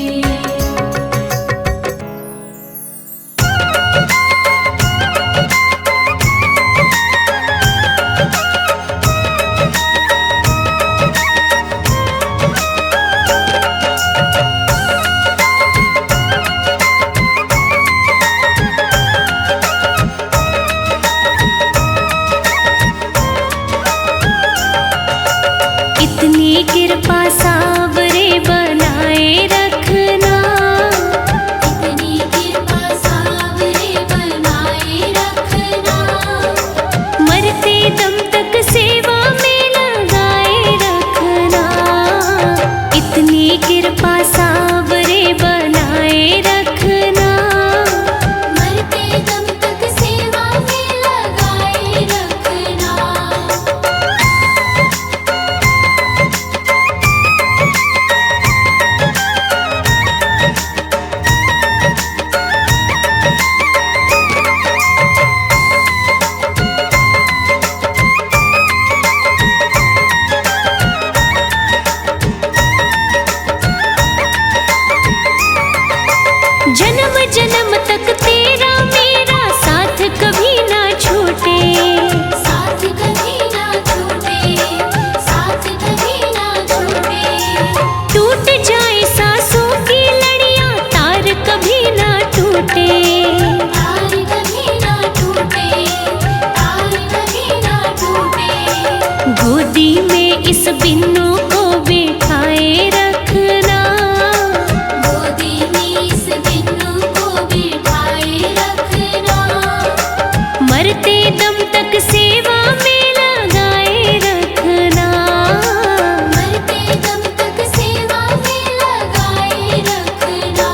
इतनी कृपा सावरे बनाए रखना, इतनी कृपा सावरे बनाए रखना, मरते दम तक सेवा में लगाए रखना, इतनी कृपा सावरे बनाए रखना, मरते दम तक सेवा में लगाए रखना। गोदी में इस बिन्नू को बिठाए रखना, गोदी में इस बिन्नू को बिठाए रखना, मरते दम तक सेवा में लगाए रखना, मरते दम तक सेवा में लगाए रखना।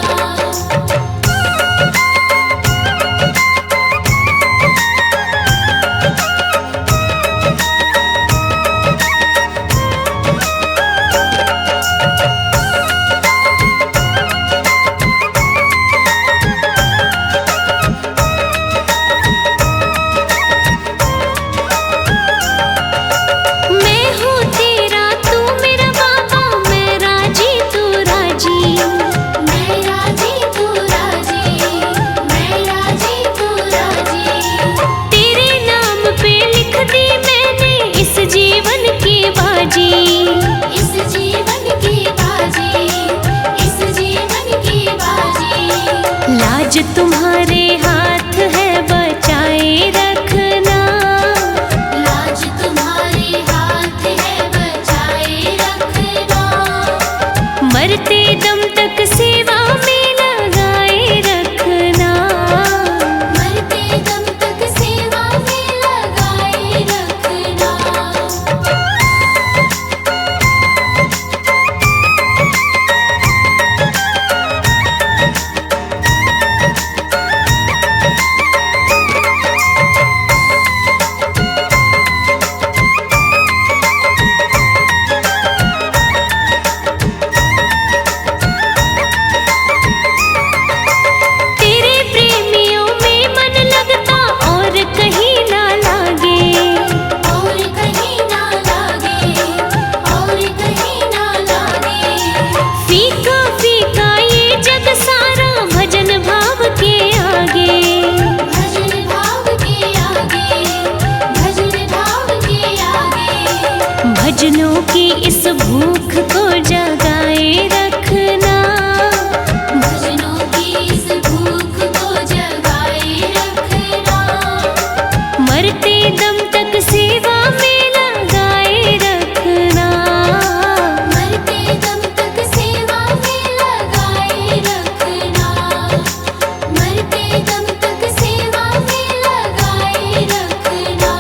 मैं हूँ तेरा तू मेरा बाबा, मैं राजी तू राजी, मैं राजी तू राजी, मैं राजी तू राजी, तेरे नाम पे लिख दी मैंने इस जीवन की बाजी, इस जीवन की बाजी, इस जीवन की बाजी। लाज तुम्हारे हाथ है बचाए रखना, लाज तुम्हारे हाथ है बचाए रखना, मरते दम तक सेवा में लगाए रखना, मरते दम तक सेवा में लगाए रखना। तेरे प्रेमियों में मन लगता और कहीं ना लागे, और कहीं ना लागे, और कहीं ना लागे, फीका फीका ये जग सारा भजन भाव के आगे, भजन भाव के आगे, भजन भाव के आगे। भजनों की इस भूख को जगाए रखना, भजनों की इस भूख को जगाए रखना, मरते दम तक सेवा में लगाए रखना, मरते दम तक सेवा में लगाए रखना, मरते दम तक सेवा में लगाए रखना।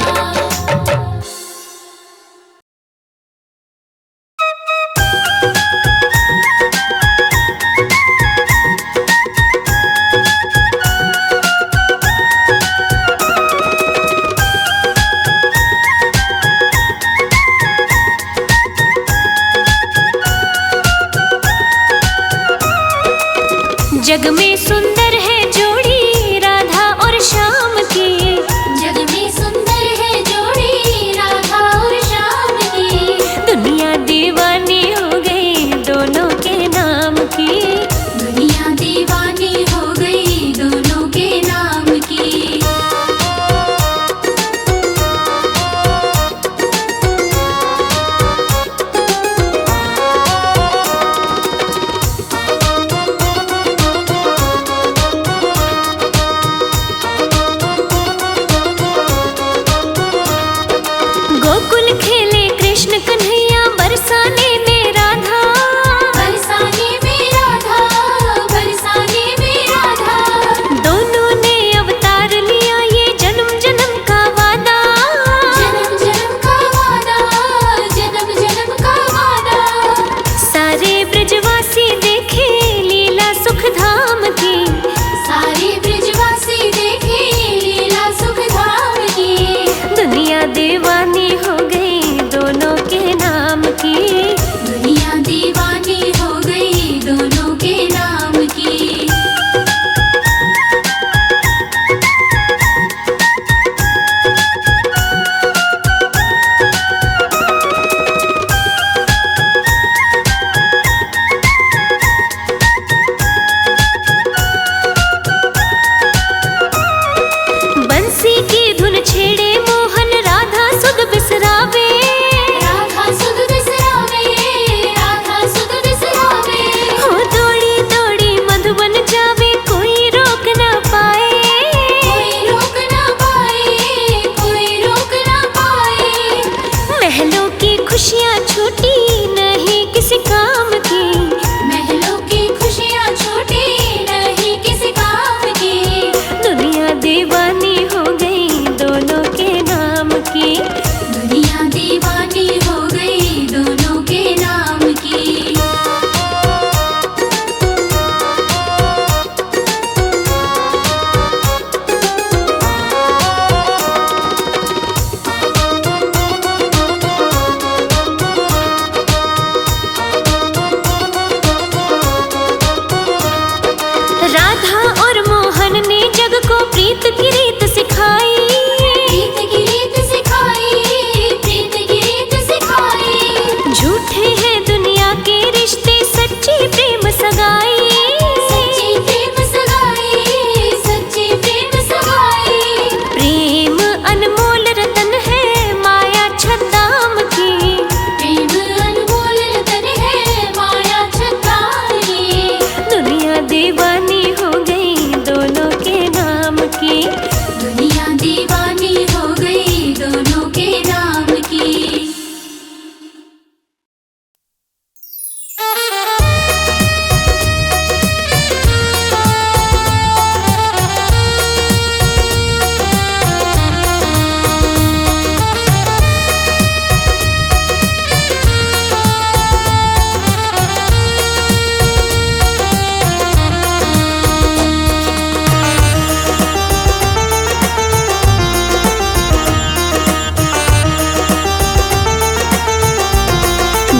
खुशियाँ छूटी नहीं किसी काम की, महलों की खुशियाँ छूटी नहीं किसी काम की। दुनिया दीवानी हो गई दोनों के नाम की, दुनिया दीवानी हो गई दोनों के नाम की। राधा और मोहन ने जग को प्रीत की रीत सिखाई, प्रीत की रीत सिखाई, प्रीत की रीत सिखाई। झूठे हैं दुनिया के रिश्ते सच्ची प्रेम सगाई, सच्ची प्रेम सगाई, सच्ची प्रेम सगाई। प्रेम अनमोल रतन है माया छद्दाम की, प्रेम अनमोल रतन है माया छताई। दुनिया दीवानी हो गई दोनों के नाम की, दुनिया दीवानी हो गई दोनों के नाम की।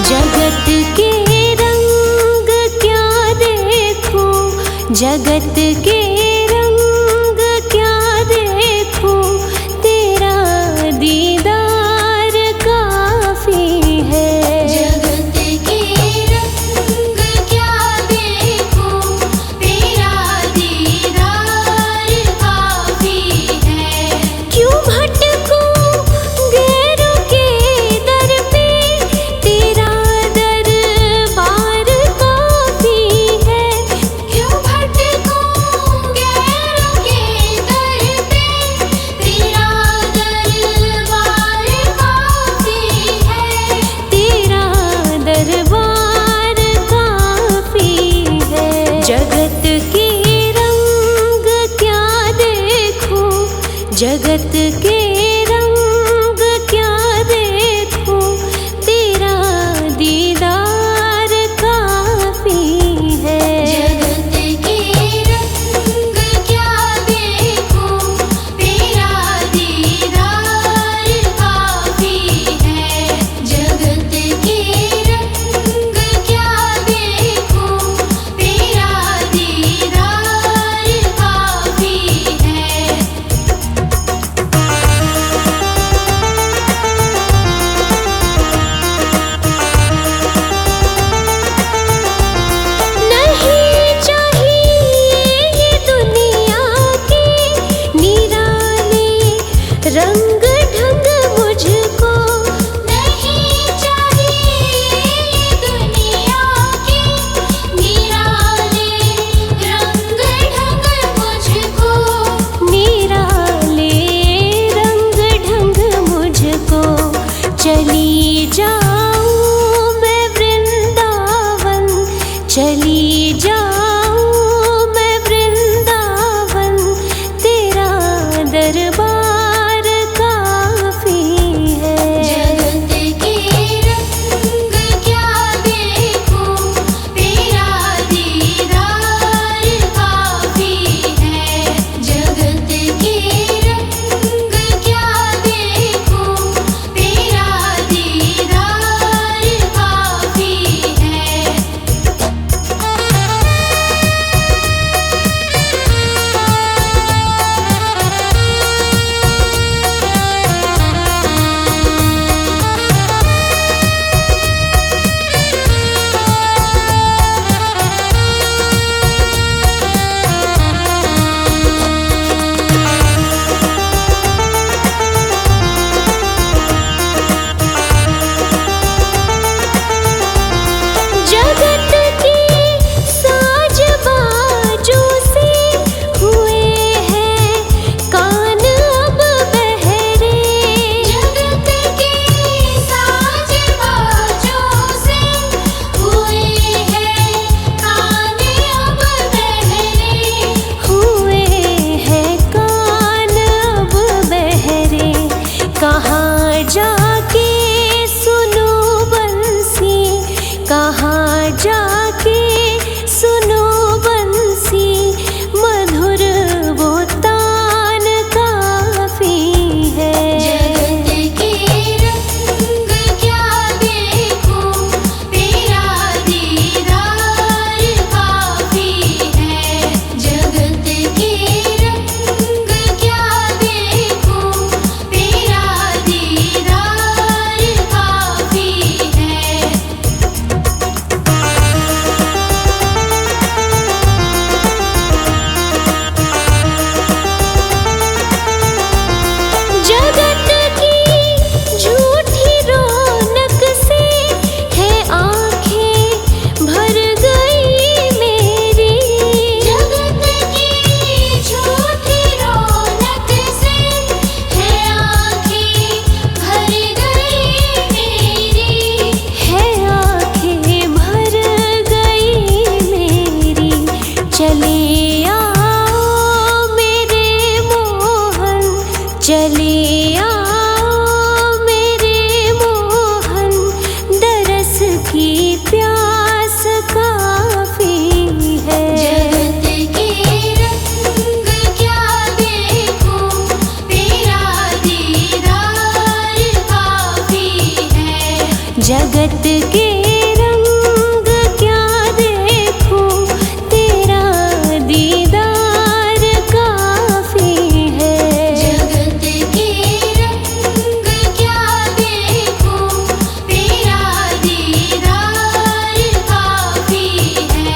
जगत के रंग क्या देखूं, जगत के रंग क्या देखूं, तेरा दीदार काफी है। जगत के रंग क्या देखूं, तेरा दीदार काफी है। क्यों भटकूं गैरों के दर पे, तेरा दरबार काफी है। क्यों भटकूं जाके सुनो बंसी मधुर वो तान काफी है। जगत के रंग क्या देखूं, तेरा दीदार काफी है। जगत के रंग क्या देखूं, तेरा दीदार काफी है। जगत की झूठी रौनक से है आंखें भर गई मेरी। जगत की झूठी रौनक से है आँखें भर गई मेरी। है आंखें भर गई मेरी। चले आओ मेरे मोहन, चले आओ मेरे मोहन, दरस की प्यास काफी है। जगत के रंग क्या देखूं, तेरा दीदार काफी है। जगत के रंग क्या देखूं, तेरा दीदार काफी है। जगत के रंग क्या देखूं, तेरा दीदार काफी है।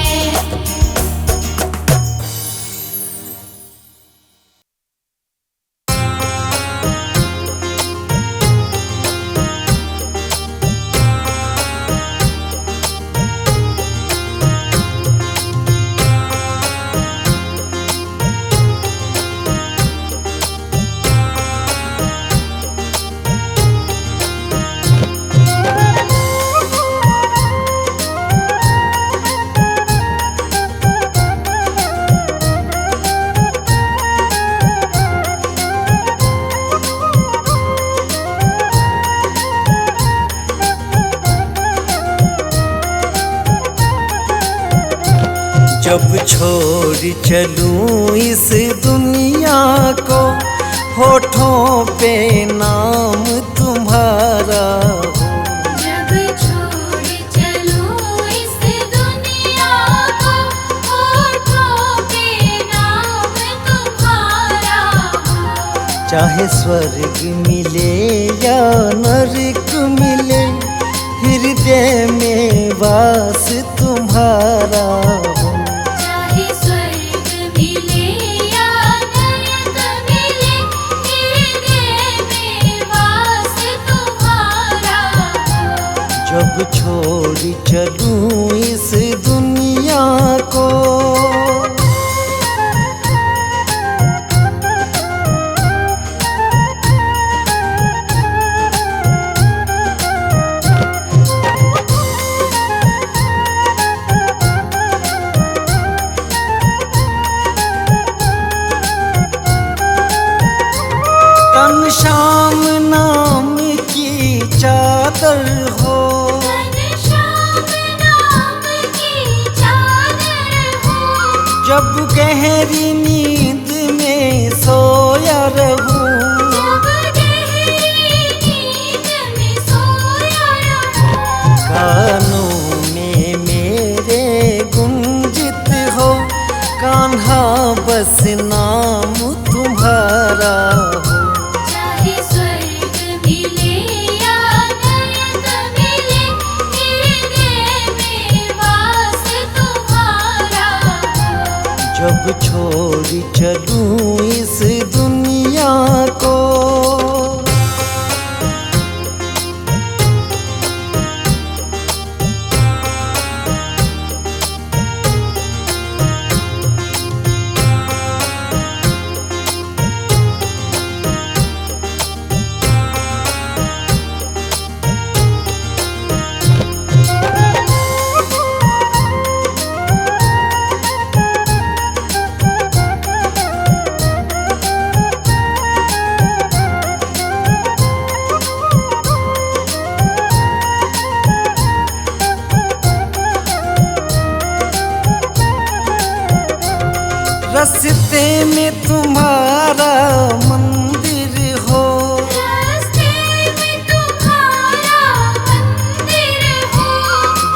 जब छोड़ चलूं इस दुनिया को, होठों पे नाम तुम्हारा हो। जब छोड़ चलूं इस दुनिया को, होठों पे नाम तुम्हारा हो। चाहे स्वर्ग मिले या नरक मिले, हृदय में वास तुम्हारा हो। चाहे स्वर्ग मिले या नरक मिले, हृदय में वास तुम्हारा हो। जब छोड़ चलूं इस दुनिया को। तन श्याम नाम की चादर हो, घनश्याम नाम की चादर हो। जब गहरी नींद में सोया रहूं। जब गहरी नींद में सोया रहूं। कानों में मेरे गुंजित हो, कान्हा बस नाम तुम्हारा हो। चाहे स्वर्ग मिले या नरक मिले, हृदय में वास तुम्हारा हो। जब छोड़ चलूं इस दुनिया को।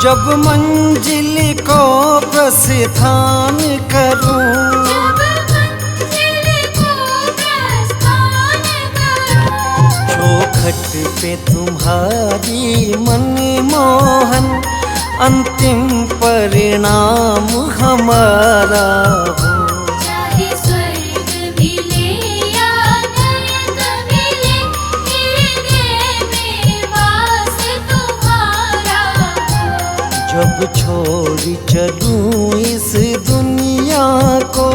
जब मंजिल को प्रस्थान करूं, जब मंजिल को प्रस्थान करूं, चौखट पे तुम्हारी मनमोहन अंतिम परिणाम हमारा हो। चाहे स्वर्ग मिले या नरक मिले, हृदय में वास तुम्हारा हो। जब छोड़ चलूं इस दुनिया को,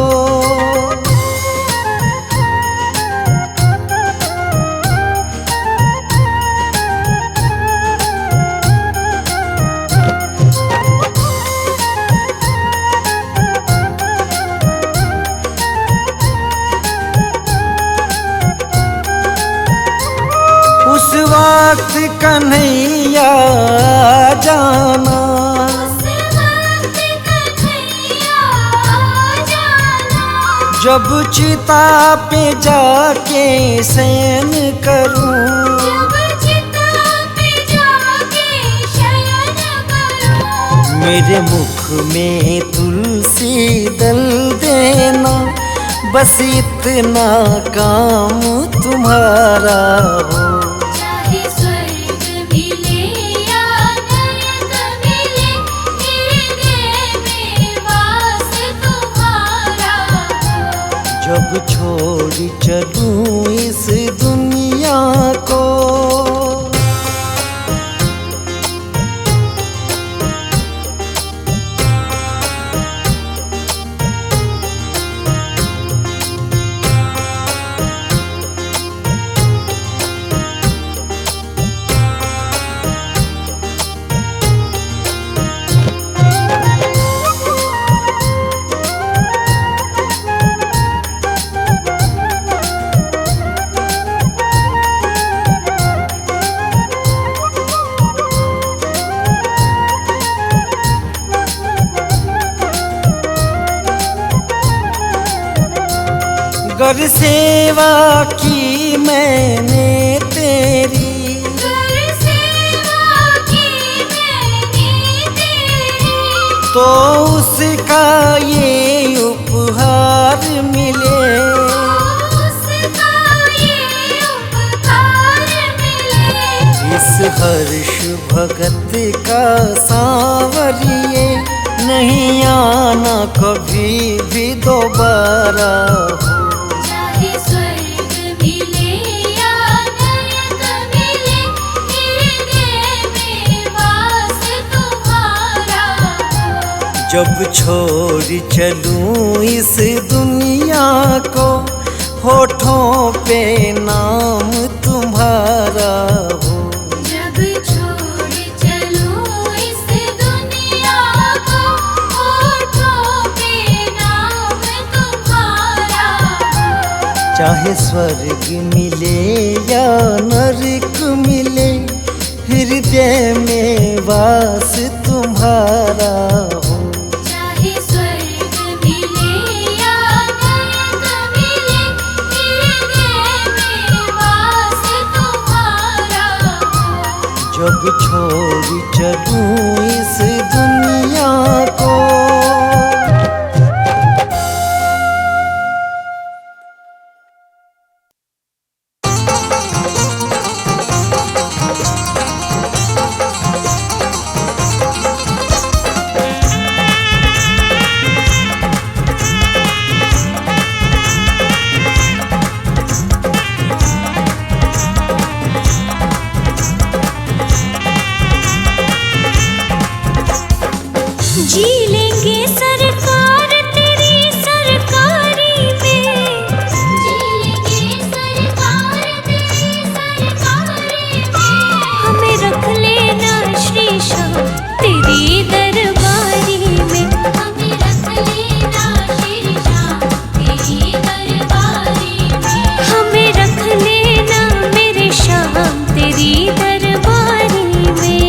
उस वक्त कन्हैया जाना, उस वक्त कन्हैया जाना, जब चिता पे जाके शयन करूं, जब चिता पे जाके शयन करूं, मेरे मुख में तुलसी दल देना, बस इतना काम तुम्हारा हो। चाहे स्वर्ग मिले या नरक मिले, हृदय में वास तुम्हारा हो। जब छोड़ चलूं इस दुनिया को, गर सेवा की मैंने तेरी, कर सेवा की मैंने तेरी, तो उसका ये उपहार मिले। उसका ये उपकार मिले। इस हर्ष भगत का सांवरिए, नहीं आना कभी भी दोबारा हो। चाहे स्वर्ग मिले या नरक मिले, हृदय में वास तुम्हारा हो। जब छोड़ चलूं इस दुनिया को, होठों पे नाम तुम्हारा हो। जब छोड़ चलूं इस दुनिया को, होठों पे नाम तुम्हारा हो। चाहे स्वर्ग मिले या नरक मिले, हृदय में वास तुम्हारा हो। चाहे स्वर्ग मिले या नरक मिले, हृदय में वास तुम्हारा हो। जब छोड़ चलूं इस दुनिया को, जी लेंगे सरकार तेरी सरकारी में, जी लेंगे सरकार तेरी सरकारी में। हमें रख लेना श्री श्याम तेरी दरबारी में। हमें रख लेना श्री श्याम तेरी दरबारी में। हमें रख लेना मेरे श्याम तेरी दरबारी में।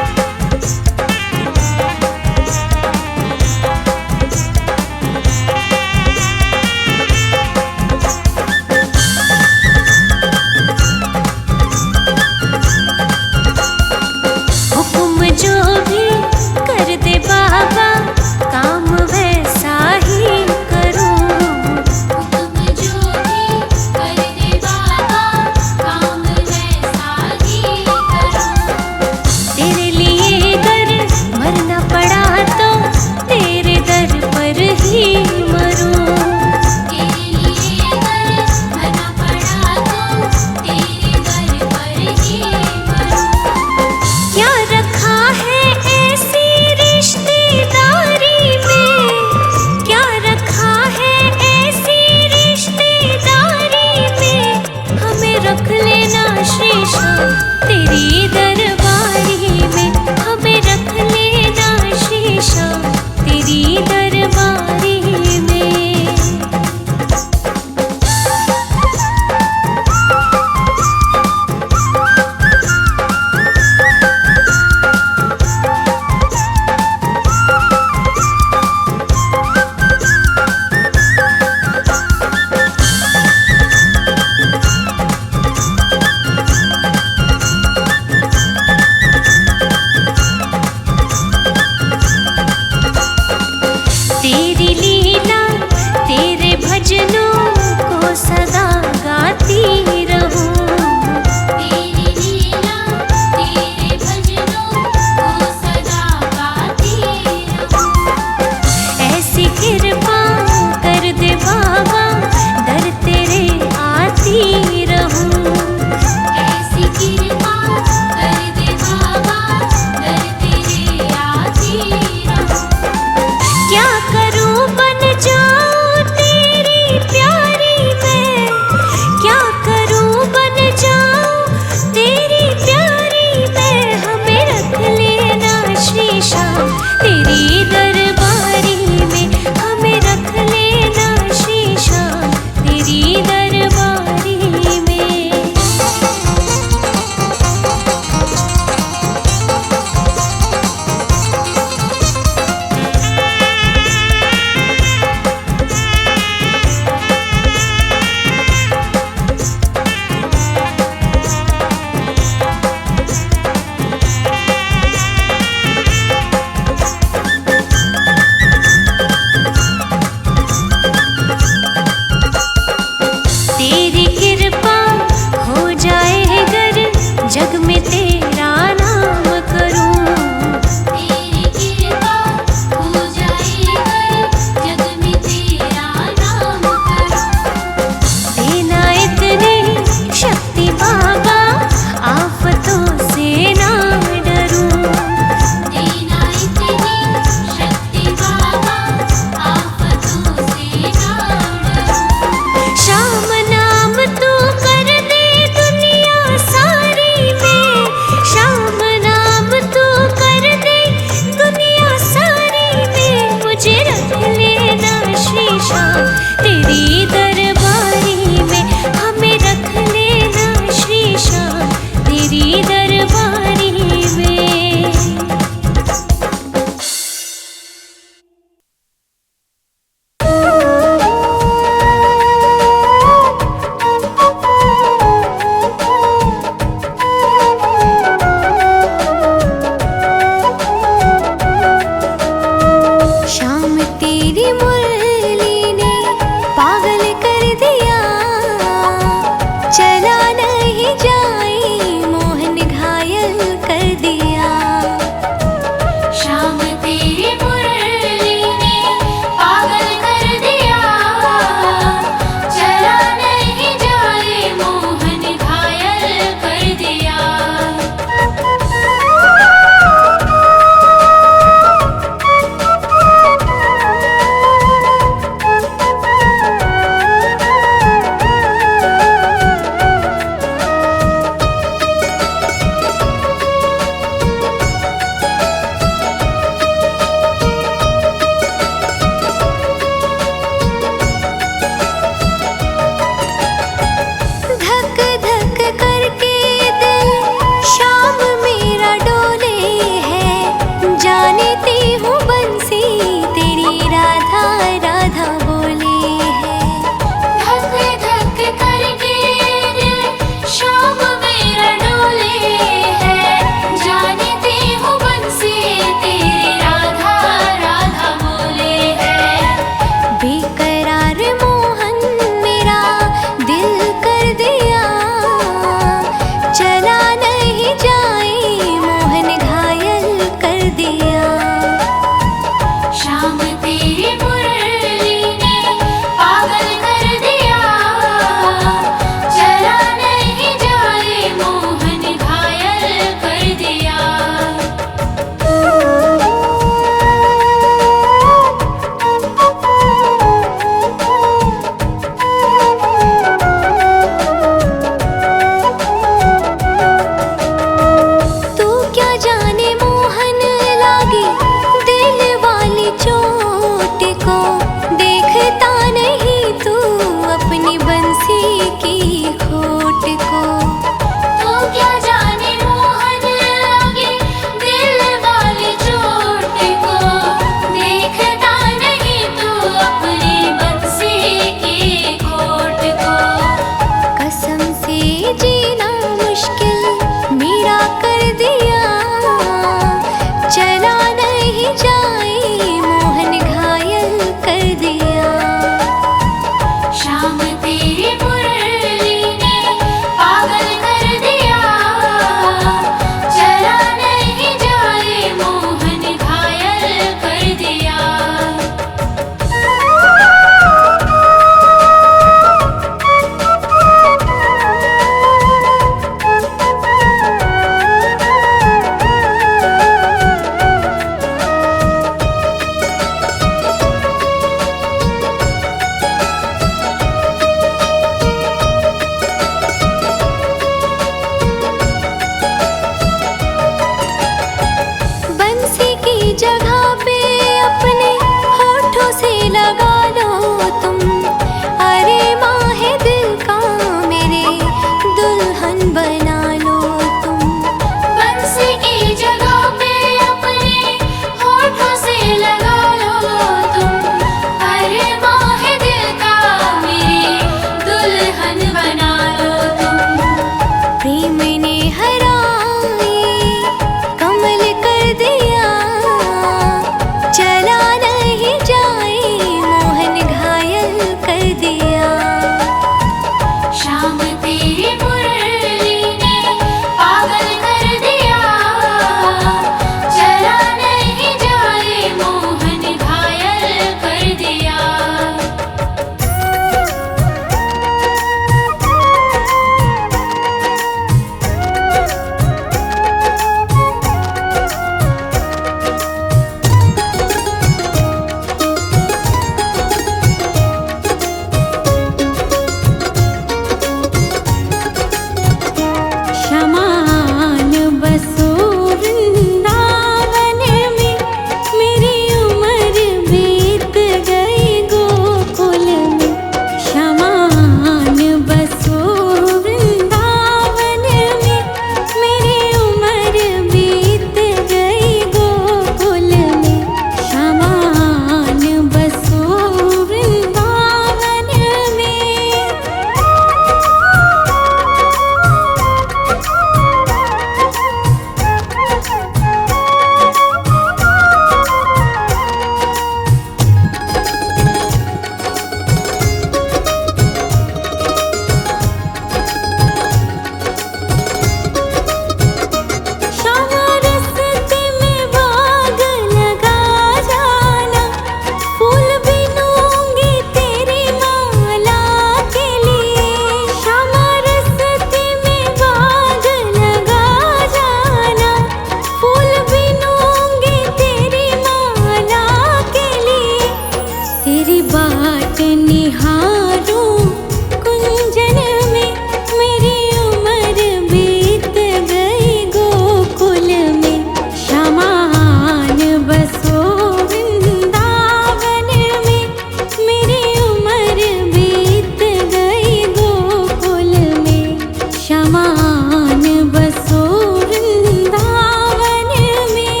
बसो वृंदावन में।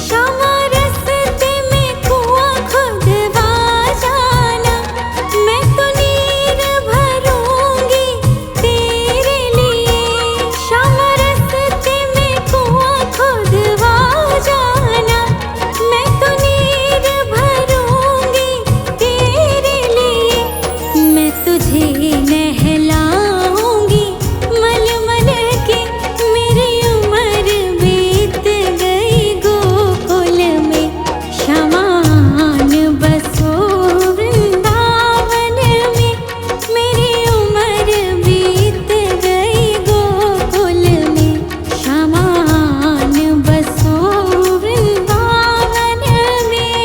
श्यामा रस्ते में कुआं खुदवा जाना, मैं तो नीर भरूंगी तेरे लिए। श्यामा रस्ते में कुआं खुदवा जाना, मैं तो नीर भरूंगी तेरे लिए। मैं तुझे नहलाऊंगी मल मल के, मेरी उम्र बीत गई गोकुल में। शमान बसो वृंदावन में, मेरी उम्र बीत गई गोकुल में। शमान बसो वृंदावन में।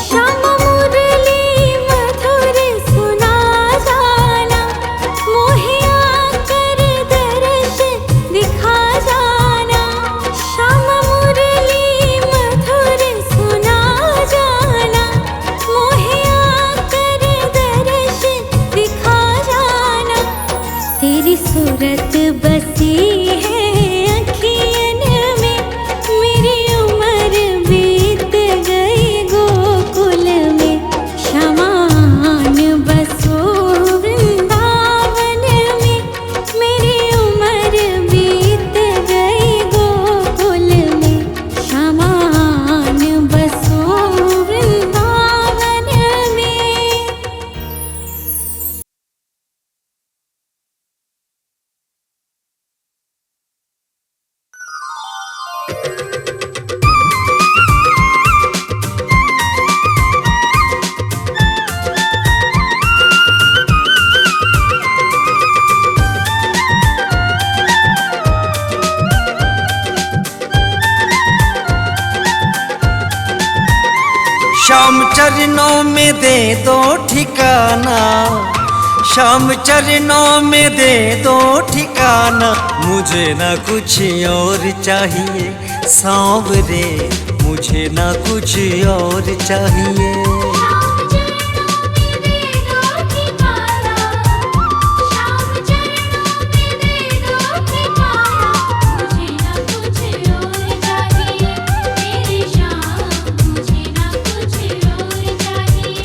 श्याम मुरली मधुर सुना जाना, मोहे आकर दर्श दिखा जाना। श्याम मुरली मधुर सुना जाना, मोहे आकर दर्श दिखा जाना। तेरी सूरत बसी है अखियन में, मेरी उम्र बीत गई गोकुल में। शमान बसो वृंदावन में, मेरी उम्र बीत गई गोकुल में। शमान बसो वृंदावन में। श्याम चरणों में दे दो ठिकाना, श्याम चरणों में दे दो ठिकाना। मुझे ना कुछ और चाहिए सांवरे, मुझे ना कुछ और चाहिए। श्याम चरणों में दे दो ठिकाना, श्याम चरणों में दे दो ठिकाना। मुझे ना कुछ और चाहिए मेरे श्याम, मुझे ना कुछ और चाहिए।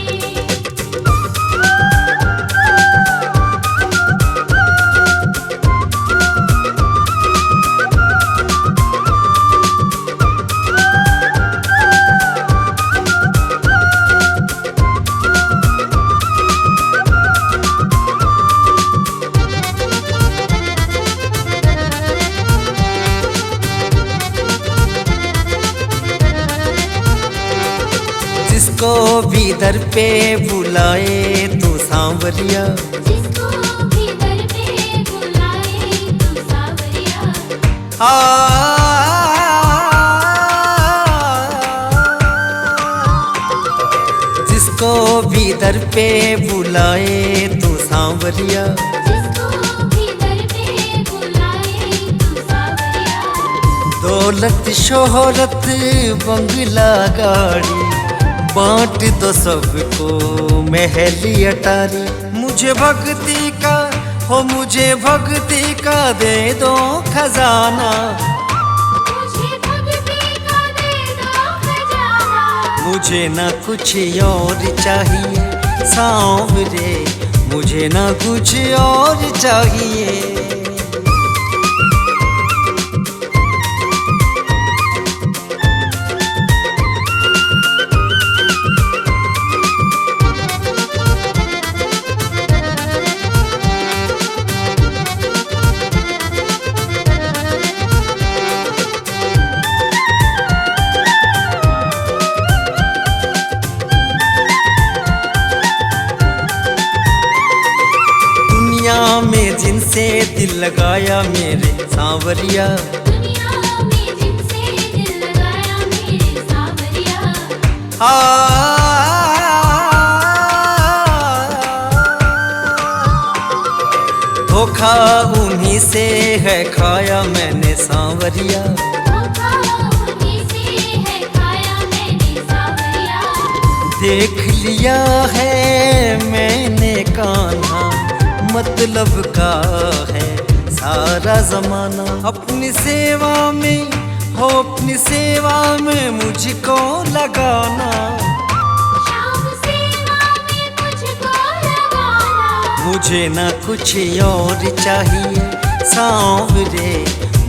जिसको भी दर पे बुलाए तू सांवरिया, जिसको भी दर पे बुलाए तू सावरिया। जिसको भी दर पे बुलाए तू सांवरिया। जिसको भी दर पे बुलाए तू सावरिया। दौलत शोहरत बंगला गाड़ी बांट दो सबको महली अटारी। मुझे भक्ति का हो, मुझे भक्ति का दे दो खजाना। मुझे भक्ति का दे दो खजाना। मुझे ना कुछ और चाहिए सांवरे, मुझे ना कुछ और चाहिए। जिनसे दिल लगाया मेरे सांवरिया। दुनिया में जिनसे दिल लगाया मेरे सांवरिया। धोखा उन्हीं से है खाया मैंने सांवरिया। धोखा उन्हीं से है खाया मैंने सांवरिया। देख लिया है मैंने कान्हा, मतलब का है सारा जमाना। अपनी सेवा में हो, अपनी सेवा में मुझको लगाना। शाम सेवा में मुझको लगाना। मुझे ना कुछ और चाहिए सांवरे,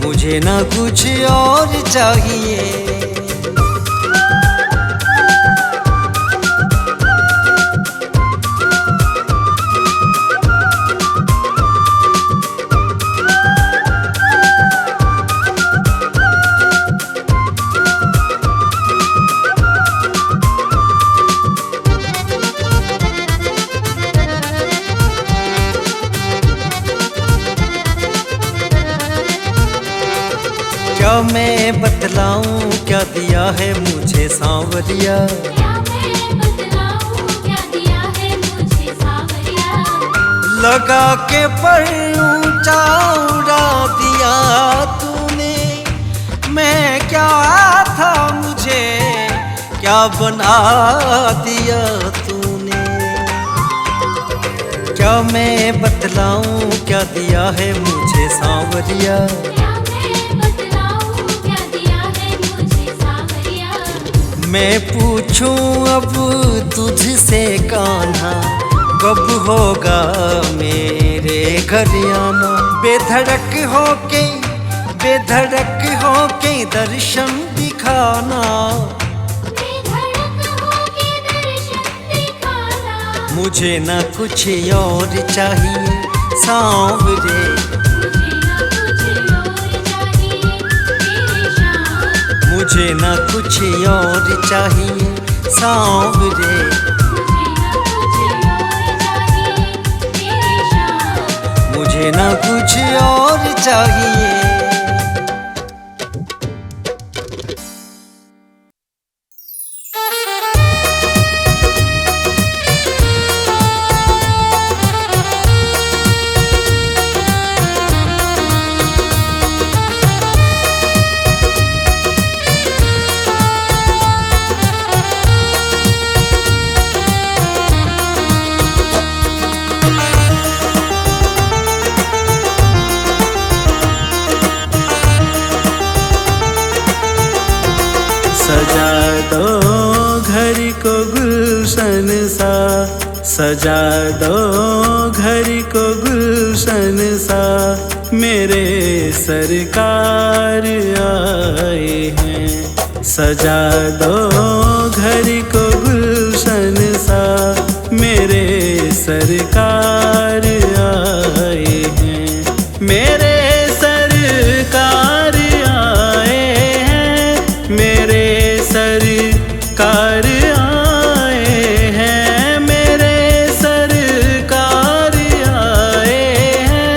मुझे ना कुछ और चाहिए। क्या मैं बतलाऊं क्या दिया है मुझे सांवरिया। क्या मैं बतलाऊं क्या दिया है मुझे सांवरिया। लगा के पर ऊंचा उड़ा दिया तूने, मैं क्या था मुझे क्या बना दिया तूने। क्या मैं बतलाऊं क्या दिया है मुझे सांवरिया। क्या मैं बतलाऊं क्या दिया है मुझे सांवरिया। मैं पूछूं अब तुझसे कान्हा, कब होगा मेरे घर आना। बेधड़क होके दर्शन दिखाना। बेधड़क होके दर्शन दिखाना। मुझे ना कुछ और चाहिए सांवरे, मुझे ना कुछ और चाहिए मेरे शाम। मुझे ना कुछ और चाहिए सांवरे। मुझे ना कुछ और चाहिए मेरे शाम। मुझे ना कुछ और चाहिए। सजा दो घर को गुलशन सा, सजा दो घर को गुलशन सा। मेरे सरकार आए हैं। सजा दो घर को गुलशन सा, मेरे सरकार आए हैं। मेरे सरकार आए हैं। मेरे सरकार आए हैं। मेरे सरकार आए हैं।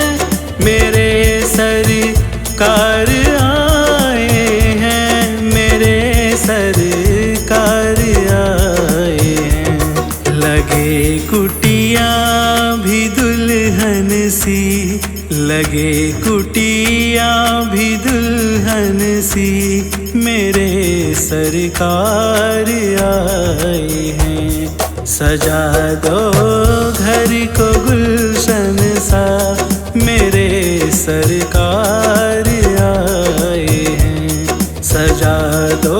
मेरे सरकार आए हैं। मेरे सरकार आए हैं। लगे कुटिया भी दुल्हन सी, लगे कुटिया भी दुल्हन सी। मेरे सरकार आए हैं। सजा दो घर को गुलशन सा, मेरे सरकार आए हैं। सजा दो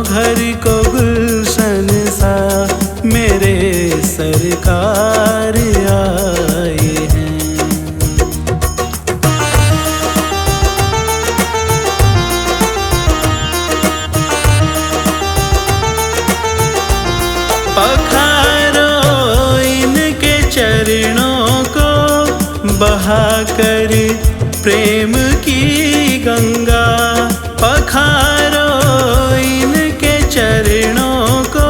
घर को गुलशन सा, मेरे सरकार आए हैं। पखारो इनके चरणों को, बहाकर प्रेम की गंगा। पखारो इनके चरणों को,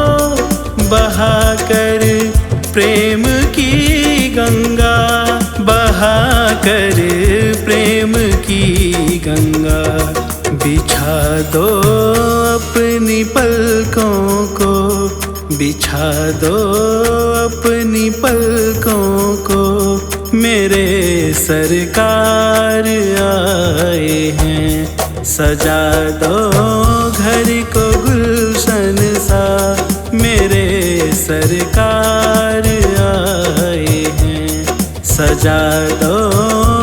बहाकर प्रेम की गंगा। बहाकर दो अपनी पलकों को, बिछा दो अपनी पलकों को, मेरे सरकार आए हैं। सजा दो घर को गुलशन सा, मेरे सरकार आए हैं। सजा दो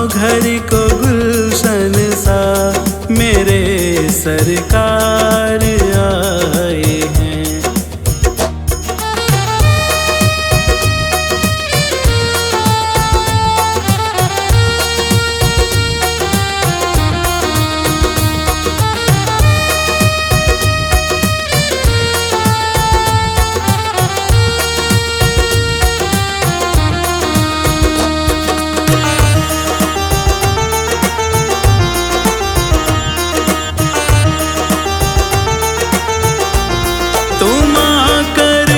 घर को गुलशन सा, मेरे सरकार आए हैं। तुम आकर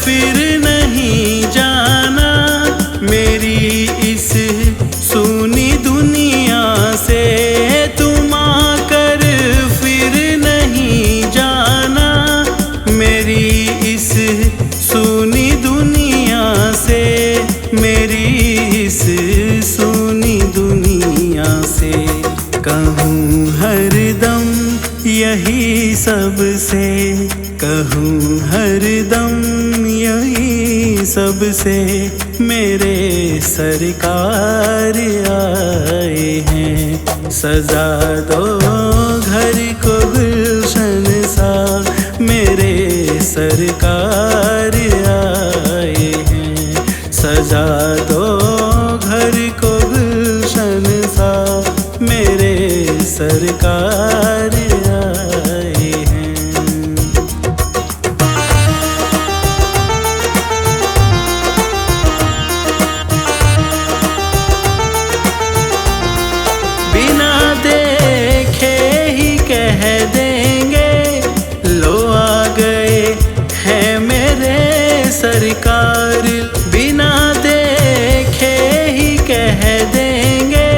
फिर नहीं जाना मेरी इस सूनी दुनिया से। तुम आकर फिर नहीं जाना मेरी इस सूनी दुनिया से, मेरी इस सूनी दुनिया से। कहूँ हरदम यही सबसे, कहूँ हरदम यही सबसे, मेरे सरकार आए हैं। सजा दो घर को गुलशन सा, मेरे सरकार आए हैं। सजा दो घर को गुलशन सा, मेरे सरकार आए हैं। बिना देखे ही कह देंगे, लो आ गए हैं मेरे सरकार। बिना देखे ही कह देंगे,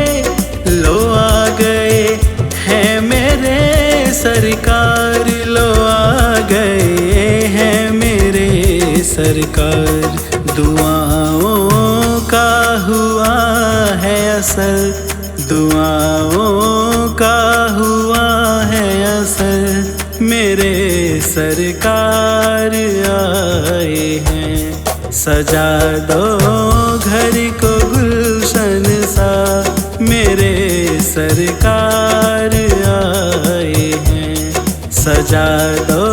लो आ गए हैं मेरे सरकार। लो आ गए हैं मेरे सरकार। दुआओं का हुआ है असर, दुआओं का हुआ है असर, मेरे सरकार आए हैं। सजा दो घर को गुलशन सा, मेरे सरकार आए हैं। सजा दो